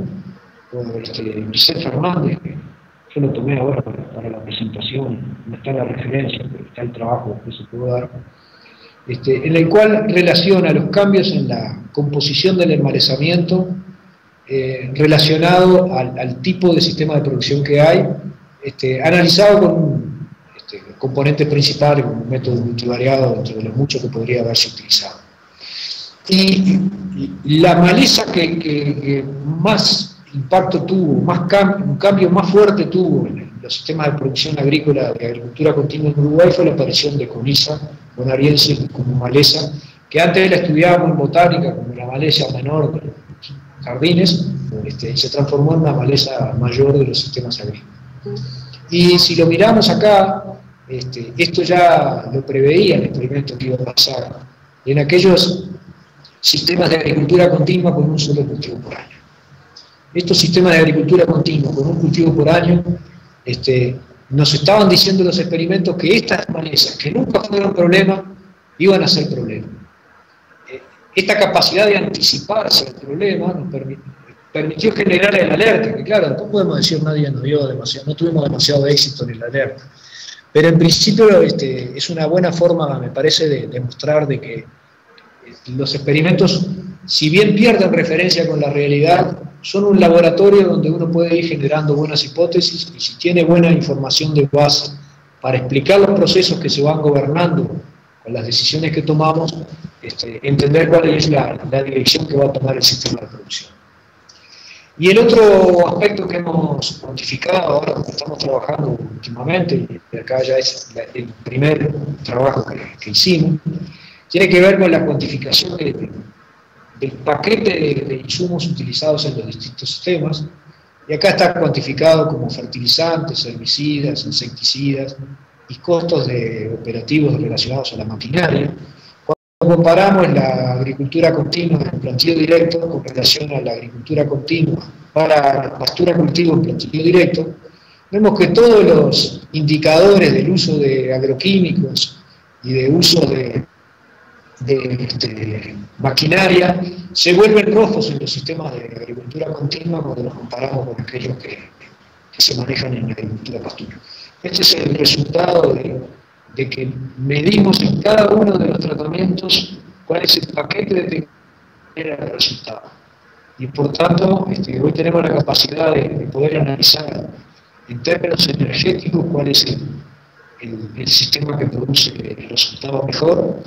Vicente Fernández, que yo lo tomé ahora para la presentación, no está la referencia, pero está el trabajo que se pudo dar, en el cual relaciona los cambios en la composición del embalazamiento relacionado al tipo de sistema de producción que hay, analizado con componentes principales, como un método multivariado, entre los muchos que podría haberse utilizado. Y la maleza que más impacto tuvo, un cambio más fuerte tuvo en los sistemas de producción agrícola de agricultura continua en Uruguay fue la aparición de Coniza bonariense como maleza, que antes la estudiábamos en botánica como la maleza menor de los jardines, y se transformó en una maleza mayor de los sistemas agrícolas. Y si lo miramos acá, esto ya lo preveía el experimento que iba a pasar en aquellos sistemas de agricultura continua con un solo cultivo por año. Estos sistemas de agricultura continua con un cultivo por año, nos estaban diciendo los experimentos que estas malezas, que nunca fueron problema, iban a ser problema. esta capacidad de anticiparse al problema nos permitió generar el alerta, que claro, no podemos decir nadie nos dio demasiado, no tuvimos demasiado éxito en el alerta, pero en principio es una buena forma, me parece, de demostrar de que los experimentos, si bien pierden referencia con la realidad, son un laboratorio donde uno puede ir generando buenas hipótesis, y si tiene buena información de base para explicar los procesos que se van gobernando con las decisiones que tomamos, entender cuál es la dirección que va a tomar el sistema de producción. Y el otro aspecto que hemos cuantificado ahora, que estamos trabajando últimamente, y acá ya es el primer trabajo que hicimos, tiene que ver con la cuantificación del paquete de insumos utilizados en los distintos sistemas, y acá está cuantificado como fertilizantes, herbicidas, insecticidas y costos operativos relacionados a la maquinaria. Cuando comparamos la agricultura continua en plantío directo con relación a la agricultura continua para pastura cultivo en plantío directo, vemos que todos los indicadores del uso de agroquímicos y de uso de maquinaria se vuelven rojos en los sistemas de agricultura continua cuando los comparamos con aquellos que se manejan en la agricultura pastura. Este es el resultado de que medimos en cada uno de los tratamientos cuál es el paquete de tecnología que genera el resultado. Y por tanto, hoy tenemos la capacidad de poder analizar en términos energéticos cuál es el sistema que produce el resultado mejor,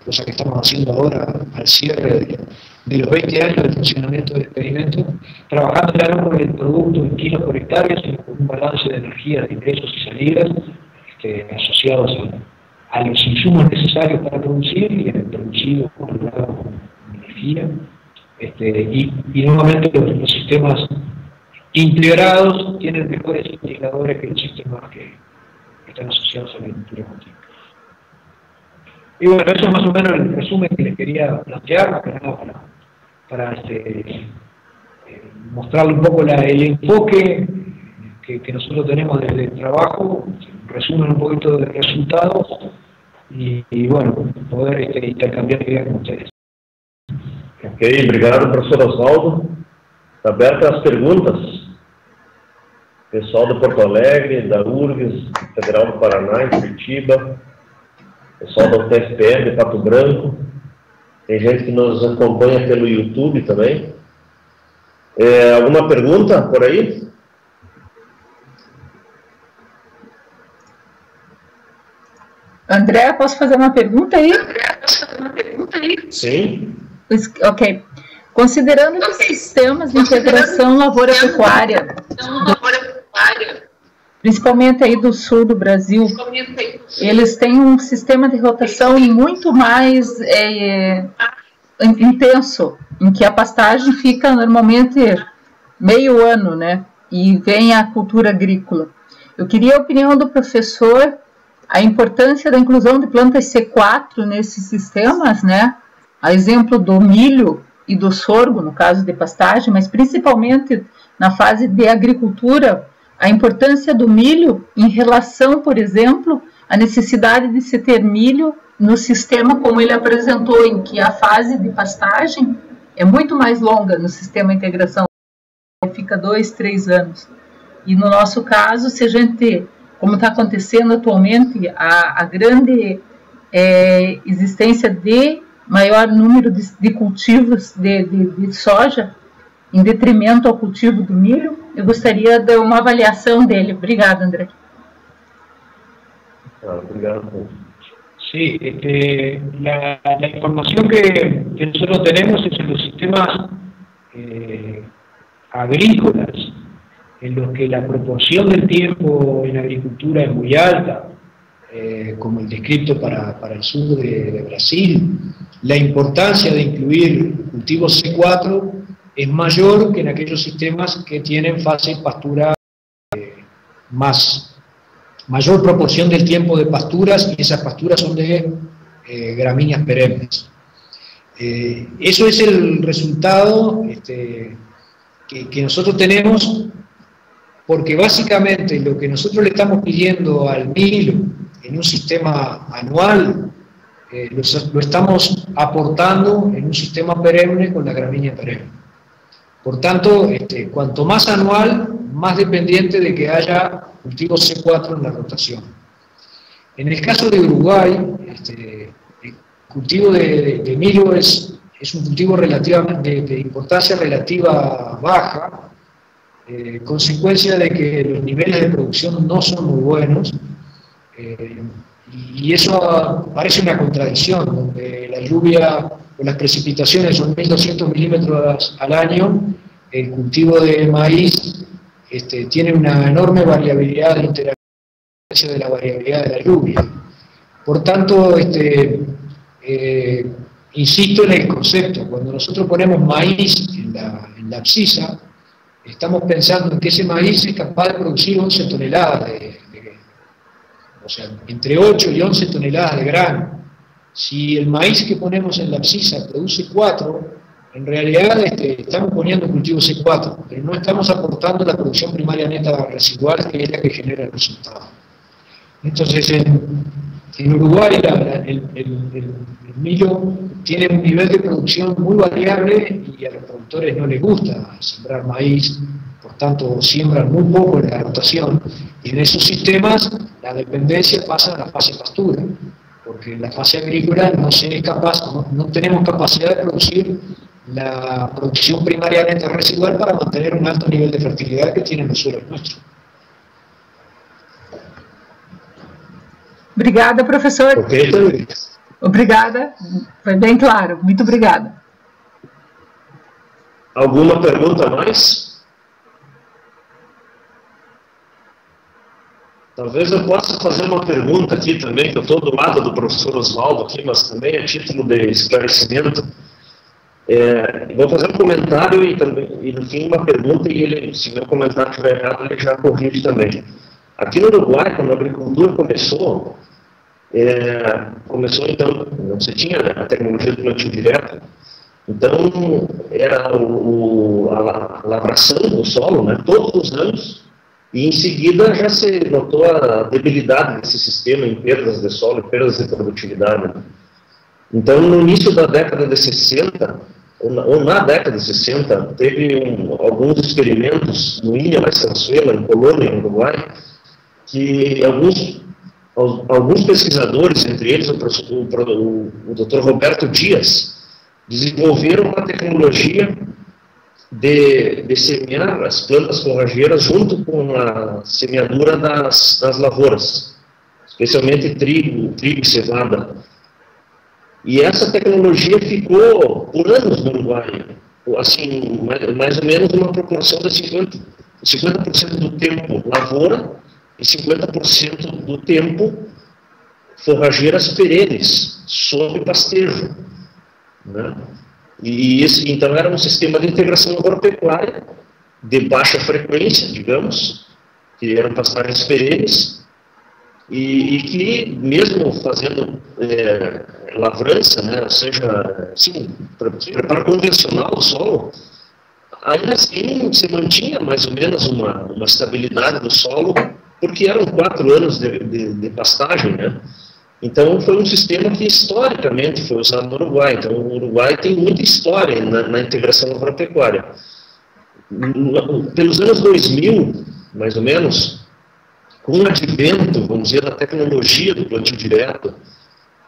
cosa que estamos haciendo ahora al cierre de los 20 años de funcionamiento del experimento, trabajando ya no por el producto en kilos por hectárea, sino con un balance de energía, de ingresos y salidas asociados a los insumos necesarios para producir y el producido con energía. Y nuevamente los sistemas integrados tienen mejores indicadores que los sistemas que están asociados a la agricultura continua. Y bueno, eso es más o menos el resumen que les quería plantear, para mostrarle un poco el enfoque que nosotros tenemos desde el trabajo, resumen un poquito de resultados y bueno, poder intercambiar ideas con ustedes. Ok, obrigado, professor Oswaldo. Está aberta as perguntas. Pessoal de Porto Alegre, da URGS, Federal do Paraná, em Curitiba, pessoal da UTFPR, de Pato Branco, tem gente que nos acompanha pelo YouTube também. Alguma pergunta por aí? André, posso fazer uma pergunta aí? Sim. Ok. Considerando que os sistemas de integração lavoura-pecuária, principalmente aí do sul do Brasil, eles têm um sistema de rotação muito mais intenso, em que a pastagem fica normalmente meio ano, né? E vem a cultura agrícola. Eu queria a opinião do professor, a importância da inclusão de plantas C4 nesses sistemas, né? A exemplo do milho e do sorgo, no caso de pastagem, mas principalmente na fase de agricultura, a importância do milho em relação, por exemplo, à necessidade de se ter milho no sistema como ele apresentou, em que a fase de pastagem é muito mais longa no sistema de integração, fica 2, 3 anos. E no nosso caso, se a gente, como está acontecendo atualmente, a grande existência de maior número de cultivos de soja, em detrimento ao cultivo do milho, eu gostaria de uma avaliação dele. Obrigada, André. Obrigado. Sí, la información que nosotros tenemos es en los sistemas agrícolas, en los que la proporción del tiempo en agricultura es muy alta, como el descrito para el sur de Brasil. La importancia de incluir cultivos C4 es mayor que en aquellos sistemas que tienen fase pastura mayor proporción del tiempo de pasturas, y esas pasturas son de gramíneas perennes. Eso es el resultado que nosotros tenemos, porque básicamente lo que nosotros le estamos pidiendo al milho en un sistema anual lo estamos aportando en un sistema perenne con la gramínea perenne. Por tanto, cuanto más anual, más dependiente de que haya cultivo C4 en la rotación. En el caso de Uruguay, el cultivo de milho es un cultivo relativamente de importancia relativa baja, consecuencia de que los niveles de producción no son muy buenos, y eso parece una contradicción, donde la lluvia o las precipitaciones son 1.200 milímetros al año, el cultivo de maíz tiene una enorme variabilidad de interacción de la variabilidad de la lluvia. Por tanto, insisto en el concepto, cuando nosotros ponemos maíz en la abscisa, estamos pensando en que ese maíz es capaz de producir 11 toneladas o sea, entre 8 y 11 toneladas de grano. Si el maíz que ponemos en la abscisa produce 4, en realidad estamos poniendo cultivo C4, pero no estamos aportando la producción primaria neta residual, que es la que genera el resultado. Entonces, en Uruguay el milho tiene un nivel de producción muy variable y a los productores no les gusta sembrar maíz, por tanto siembran muy poco en la rotación, y en esos sistemas la dependencia pasa a la fase pastura, porque en la fase agrícola no tenemos capacidad de producir la producción primaria neta residual para mantener un alto nivel de fertilidad que tienen los suelos nuestros. Obrigada, professor. Ok, Obrigada, foi bem claro. Muito obrigada. alguma pergunta a mais? Talvez eu possa fazer uma pergunta aqui também, que eu estou do lado do professor Oswaldo aqui, mas também a título de esclarecimento. Vou fazer um comentário e no fim uma pergunta, e ele, se meu comentário estiver errado, ele já corrige também. Aqui no Uruguai, quando a agricultura começou então, não se tinha a tecnologia do plantio direto, então era a lavração do solo, né, todos os anos, e em seguida já se notou a debilidade desse sistema em perdas de solo, perdas de produtividade. Então, no início da década de 60, ou na década de 60, teve alguns experimentos no Ilha Sansuela, em Colônia, em Uruguai, que alguns pesquisadores, entre eles o Dr. Roberto Dias, desenvolveram uma tecnologia de semear as plantas forrageiras junto com a semeadura das lavouras, especialmente trigo e cevada. E essa tecnologia ficou por anos no Uruguai, assim, mais ou menos uma proporção de 50% do tempo lavoura e 50% do tempo forrageiras perenes, sob pastejo, né? Então era um sistema de integração agropecuária de baixa frequência, digamos, que eram pastagens perenes, e que mesmo fazendo lavrança, né, ou seja, assim, preparo convencional do solo, ainda assim se mantinha mais ou menos uma estabilidade do solo, porque eram 4 anos de pastagem, né? Então foi um sistema que historicamente foi usado no Uruguai. Então o Uruguai tem muita história na integração agropecuária. Pelos anos 2000, mais ou menos, com o advento, vamos dizer, da tecnologia do plantio direto,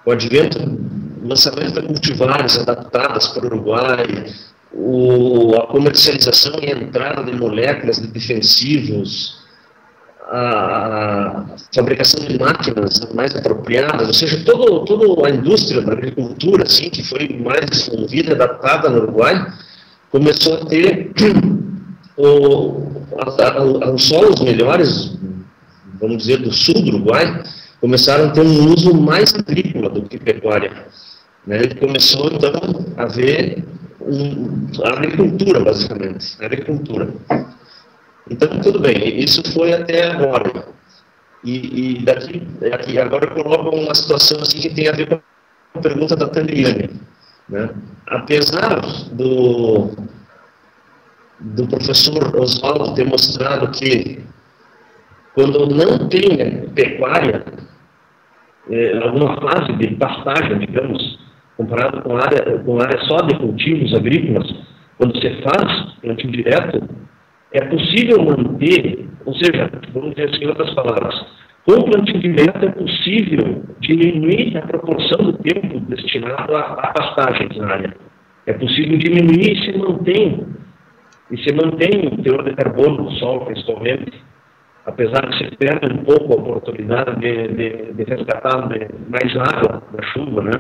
o advento do lançamento de cultivares adaptadas para o Uruguai, a comercialização e entrada de moléculas de defensivos, a fabricação de máquinas mais apropriadas, ou seja, toda a indústria da agricultura, assim, que foi mais desenvolvida e adaptada no Uruguai, começou a ter os solos melhores, vamos dizer, do sul do Uruguai, começaram a ter um uso mais agrícola do que pecuária, né? E começou, então, a haver a agricultura, basicamente, a agricultura. Então, tudo bem, isso foi até agora. E daqui agora eu coloco uma situação assim que tem a ver com a pergunta da Tandriane, né? Apesar do professor Oswaldo ter mostrado que quando não tem pecuária, alguma fase de pastagem, digamos, comparado com área só de cultivos agrícolas, quando você faz plantio direto, é possível manter, ou seja, vamos dizer assim em outras palavras, com o plantio direto é possível diminuir a proporção do tempo destinado a pastagens na área. É possível diminuir e se mantém o teor de carbono do solo, principalmente, apesar que se perde um pouco a oportunidade de resgatar mais água da chuva, né?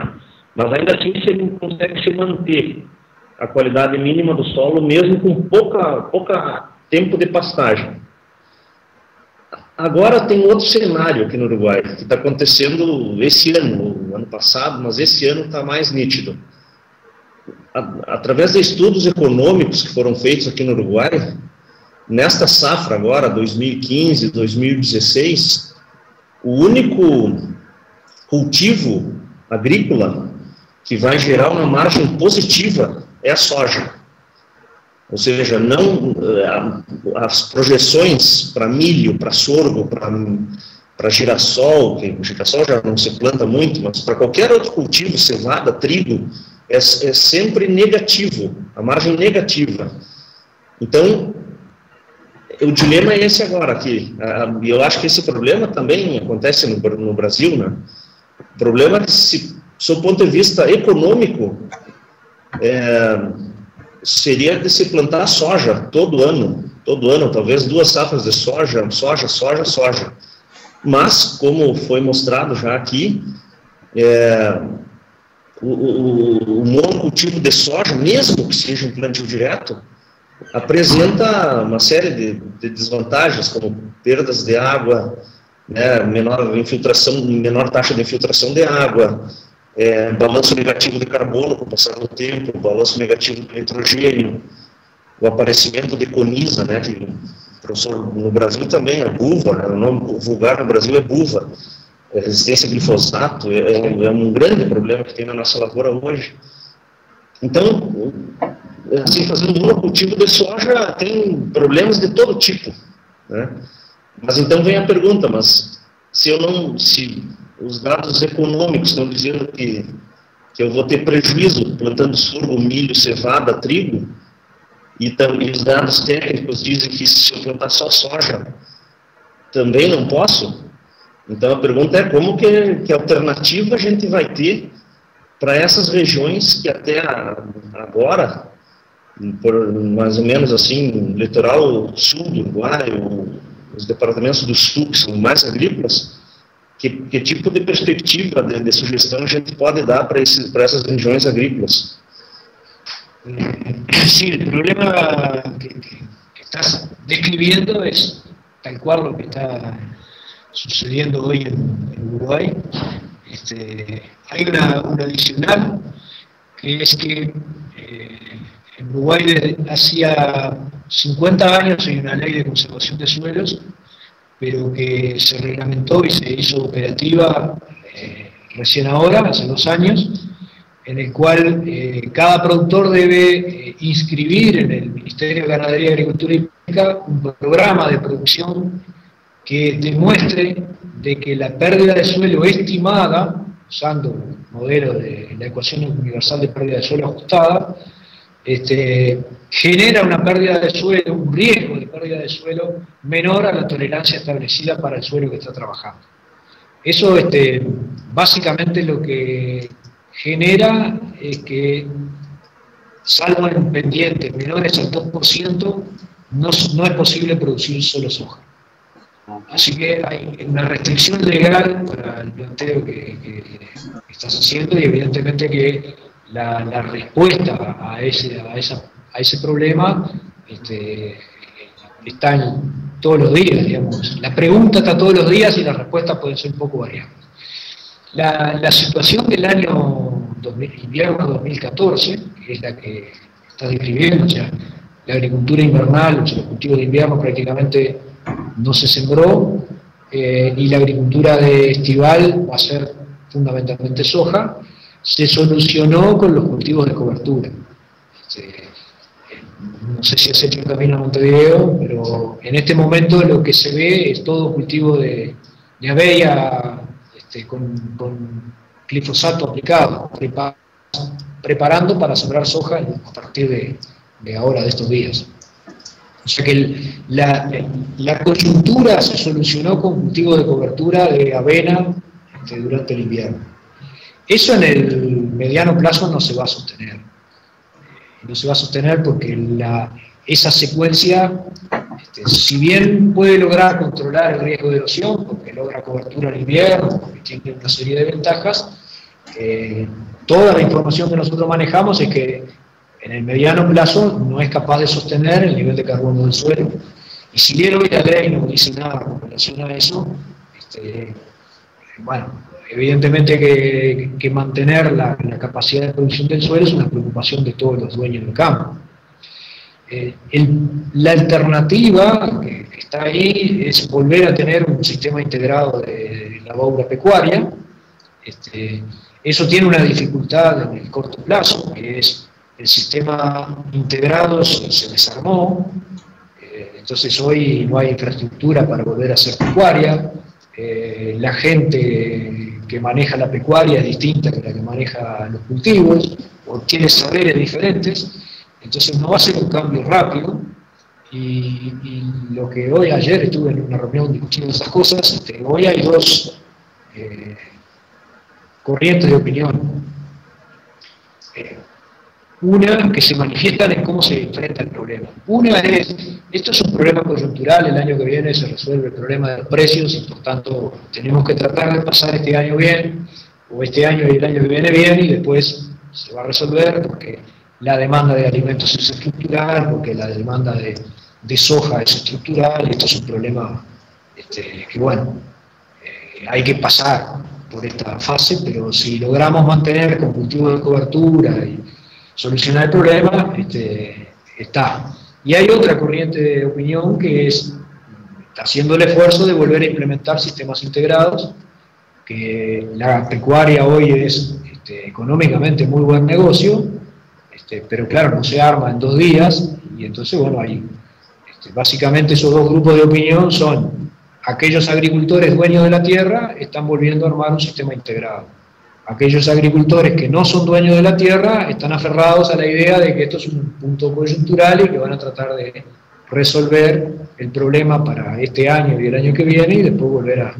Mas ainda assim você consegue se manter a qualidade mínima do solo, mesmo com pouca tempo de pastagem. Agora tem outro cenário aqui no Uruguai, que está acontecendo esse ano passado, mas esse ano está mais nítido. Através de estudos econômicos que foram feitos aqui no Uruguai, nesta safra agora, 2015, 2016, o único cultivo agrícola que vai gerar uma margem positiva é a soja. Ou seja, não as projeções para milho, para sorgo, para girassol, que o girassol já não se planta muito, mas para qualquer outro cultivo, cevada, trigo, é sempre negativo, a margem negativa. Então, o dilema é esse agora aqui. E eu acho que esse problema também acontece no Brasil, né? O problema é que, sob o ponto de vista econômico, seria de se plantar soja todo ano, talvez 2 safras de soja. Mas, como foi mostrado já aqui, o monocultivo de soja, mesmo que seja um plantio direto, apresenta uma série de desvantagens, como perdas de água, né, menor taxa de infiltração de água, balanço negativo de carbono com o passar do tempo, balanço negativo de nitrogênio, o aparecimento de coniza, né, que no Brasil também é buva, né, o nome vulgar no Brasil é buva, resistência a glifosato, é um grande problema que tem na nossa lavoura hoje. Então, assim, fazendo monocultivo de soja tem problemas de todo tipo, né? Mas então vem a pergunta, mas se os dados econômicos estão dizendo que eu vou ter prejuízo plantando sorgo, milho, cevada, trigo, e os dados técnicos dizem que se eu plantar só soja, também não posso. Então a pergunta é como que alternativa a gente vai ter para essas regiões que até agora, por mais ou menos assim, litoral sul do Uruguai, os departamentos do sul que são mais agrícolas, que tipo de perspectiva de sugestão a gente pode dar para essas regiões agrícolas? Sí, el problema que estás describiendo es tal cual lo que está sucediendo hoy en Uruguay. Hay una adicional, que es que en Uruguay hacía 50 años hay una ley de conservación de suelos, pero que se reglamentó y se hizo operativa recién ahora, hace 2 años, en el cual cada productor debe inscribir en el Ministerio de Ganadería, Agricultura y Pesca un programa de producción que demuestre de que la pérdida de suelo estimada, usando el modelo de la ecuación universal de pérdida de suelo ajustada, genera una pérdida de suelo, un riesgo de pérdida de suelo menor a la tolerancia establecida para el suelo que está trabajando. Eso básicamente lo que genera es que, salvo en pendientes menores al 2%, no es posible producir solo soja. Así que hay una restricción legal para el planteo que estás haciendo, y evidentemente que la respuesta a ese problema está todos los días, digamos. La pregunta está todos los días y las respuestas pueden ser un poco variables. La situación del año invierno 2014, que es la que está describiendo, o sea, la agricultura invernal, o sea, los cultivos de invierno prácticamente no se sembró, y la agricultura de estival va a ser fundamentalmente soja, se solucionó con los cultivos de cobertura. No sé si has hecho el camino a Montevideo, pero en este momento lo que se ve es todo cultivo de aveia, con glifosato aplicado, preparando para sembrar soja a partir de ahora, de estos días. O sea que la coyuntura se solucionó con cultivo de cobertura de avena durante el invierno. Eso en el mediano plazo no se va a sostener. No se va a sostener porque esa secuencia, si bien puede lograr controlar el riesgo de erosión, porque logra cobertura al invierno, porque tiene una serie de ventajas, toda la información que nosotros manejamos es que en el mediano plazo no es capaz de sostener el nivel de carbono del suelo. Y si bien hoy la ley no dice nada con relación a eso, bueno, evidentemente que mantener la capacidad de producción del suelo es una preocupación de todos los dueños del campo. La alternativa que está ahí es volver a tener un sistema integrado de lavaura pecuaria. Eso tiene una dificultad en el corto plazo, que es el sistema integrado se desarmó, entonces hoy no hay infraestructura para volver a hacer pecuaria, la gente que maneja la pecuaria es distinta que la que maneja los cultivos, o tiene saberes diferentes, entonces no va a ser un cambio rápido, y lo que ayer estuve en una reunión discutiendo esas cosas, hoy hay dos corrientes de opinión. Una que se manifiestan en cómo se enfrenta el problema. Una es, esto es un problema coyuntural, el año que viene se resuelve el problema de los precios y por tanto tenemos que tratar de pasar este año bien, o este año y el año que viene bien, y después se va a resolver porque la demanda de alimentos es estructural, porque la demanda de soja es estructural, y esto es un problema que bueno, hay que pasar por esta fase, pero si logramos mantener con cultivo de cobertura y solucionar el problema, está. Y hay otra corriente de opinión que está haciendo el esfuerzo de volver a implementar sistemas integrados, que la pecuaria hoy es económicamente muy buen negocio, pero claro, no se arma en 2 días, y entonces, bueno, hay básicamente esos dos grupos de opinión son aquellos agricultores dueños de la tierra, están volviendo a armar un sistema integrado. Aquellos agricultores que no son dueños de la tierra están aferrados a la idea de que esto es un punto coyuntural y que van a tratar de resolver el problema para este año y el año que viene y después volver a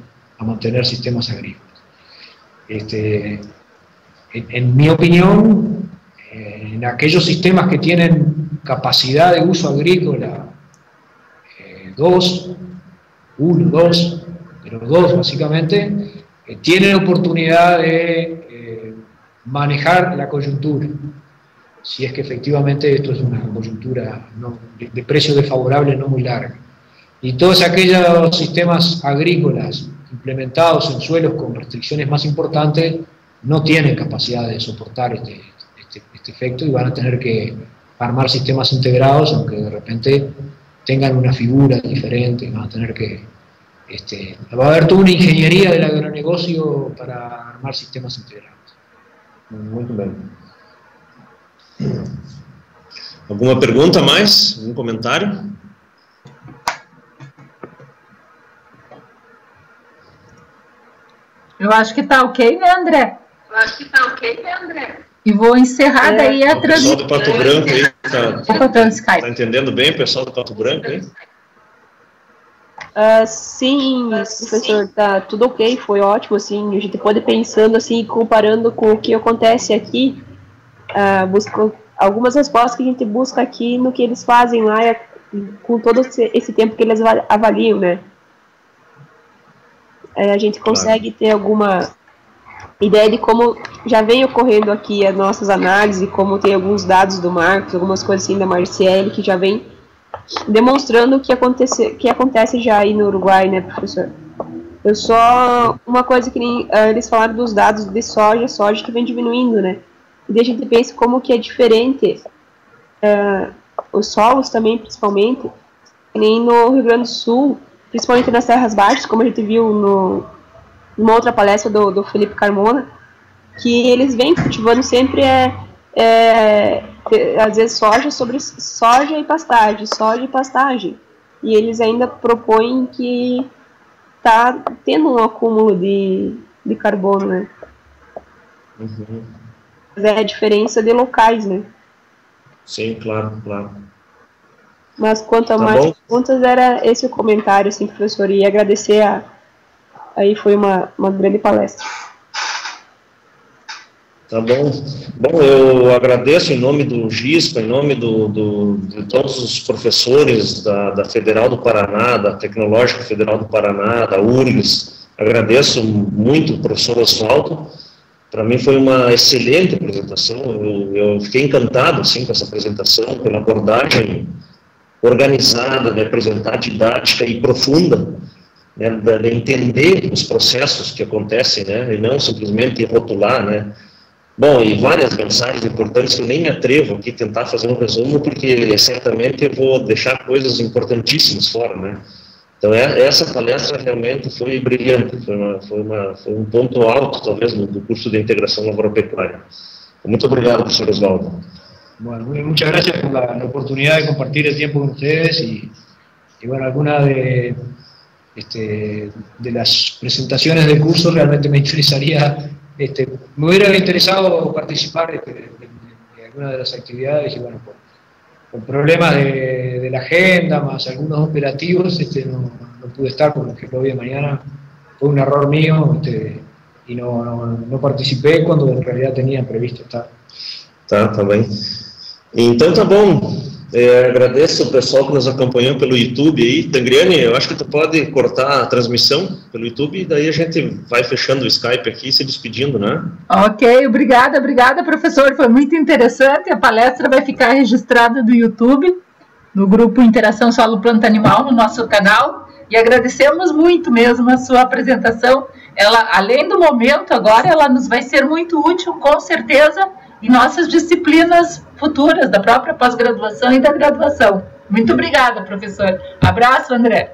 mantener sistemas agrícolas. En mi opinión, en aquellos sistemas que tienen capacidad de uso agrícola, 2, pero 2 básicamente, tienen oportunidad de manejar la coyuntura, si es que efectivamente esto es una coyuntura de precio desfavorable no muy larga. Y todos aquellos sistemas agrícolas implementados en suelos con restricciones más importantes no tienen capacidad de soportar este efecto y van a tener que armar sistemas integrados, aunque de repente tengan una figura diferente, van a tener que va a haber toda una ingeniería del agronegocio para armar sistemas integrados. Muito bem. Alguma pergunta mais? Algum comentário? Eu acho que está ok, né, André? E vou encerrar daí a transmissão. O pessoal do Pato Branco aí tá entendendo bem, o pessoal do Pato Branco aí? Sim, professor, tá tudo ok, foi ótimo, assim, a gente pode ir pensando, assim, comparando com o que acontece aqui, algumas respostas que a gente busca aqui no que eles fazem lá, com todo esse tempo que eles avaliam, né? A gente consegue ter alguma ideia de como já vem ocorrendo aqui as nossas análises, como tem alguns dados do Marcos, algumas coisas assim da Marciele, que já vem demonstrando o que acontece já aí no Uruguai, né, professor? Eu só, uma coisa que eles falaram dos dados de soja que vem diminuindo, né? E daí a gente pensa como que é diferente os solos também, principalmente, nem no Rio Grande do Sul, principalmente nas terras baixas, como a gente viu numa outra palestra do Felipe Carmona, que eles vêm cultivando sempre às vezes soja e pastagem, e eles ainda propõem que está tendo um acúmulo de de carbono, né? Uhum. Mas é a diferença de locais, né? Sim, claro, claro. Mas quanto a Tá mais bom. perguntas, era esse o comentário, assim, professor, e agradecer aí foi uma grande palestra. Tá bom. Bom, eu agradeço em nome do GISPA, em nome de todos os professores da Federal do Paraná, da Tecnológica Federal do Paraná, da URGS. Agradeço muito o professor Oswaldo. Para mim foi uma excelente apresentação. Eu fiquei encantado assim, com essa apresentação, pela abordagem organizada, de apresentar didática e profunda, né, de entender os processos que acontecem, né, e não simplesmente rotular, né. Bom, e várias mensagens importantes que eu nem me atrevo aqui tentar fazer um resumo, porque certamente eu vou deixar coisas importantíssimas fora, né. Então, essa palestra realmente foi brilhante, foi um ponto alto, talvez, do curso de integração agropecuária. Muito obrigado, professor Oswaldo. Bueno, muchas gracias por la oportunidad de compartir el tiempo con ustedes y bueno, algunas de las presentaciones del curso realmente me interesaría, me hubiera interesado participar de algunas de las actividades y bueno, con problemas de la agenda, más algunos operativos, no pude estar, por ejemplo, hoy de mañana fue un error mío y no participé cuando en realidad tenía previsto estar. Tá bem. Então tá bom, agradeço o pessoal que nos acompanhou pelo YouTube aí. Tangriane, eu acho que tu pode cortar a transmissão pelo YouTube e daí a gente vai fechando o Skype aqui e se despedindo, né? Ok, obrigada, professor, foi muito interessante. A palestra vai ficar registrada do YouTube, no grupo Interação Solo Planta Animal, no nosso canal, e agradecemos muito mesmo a sua apresentação. Ela, além do momento agora, ela nos vai ser muito útil, com certeza, em nossas disciplinas futuras, da própria pós-graduação e da graduação. Muito obrigada, professor. Abraço, André.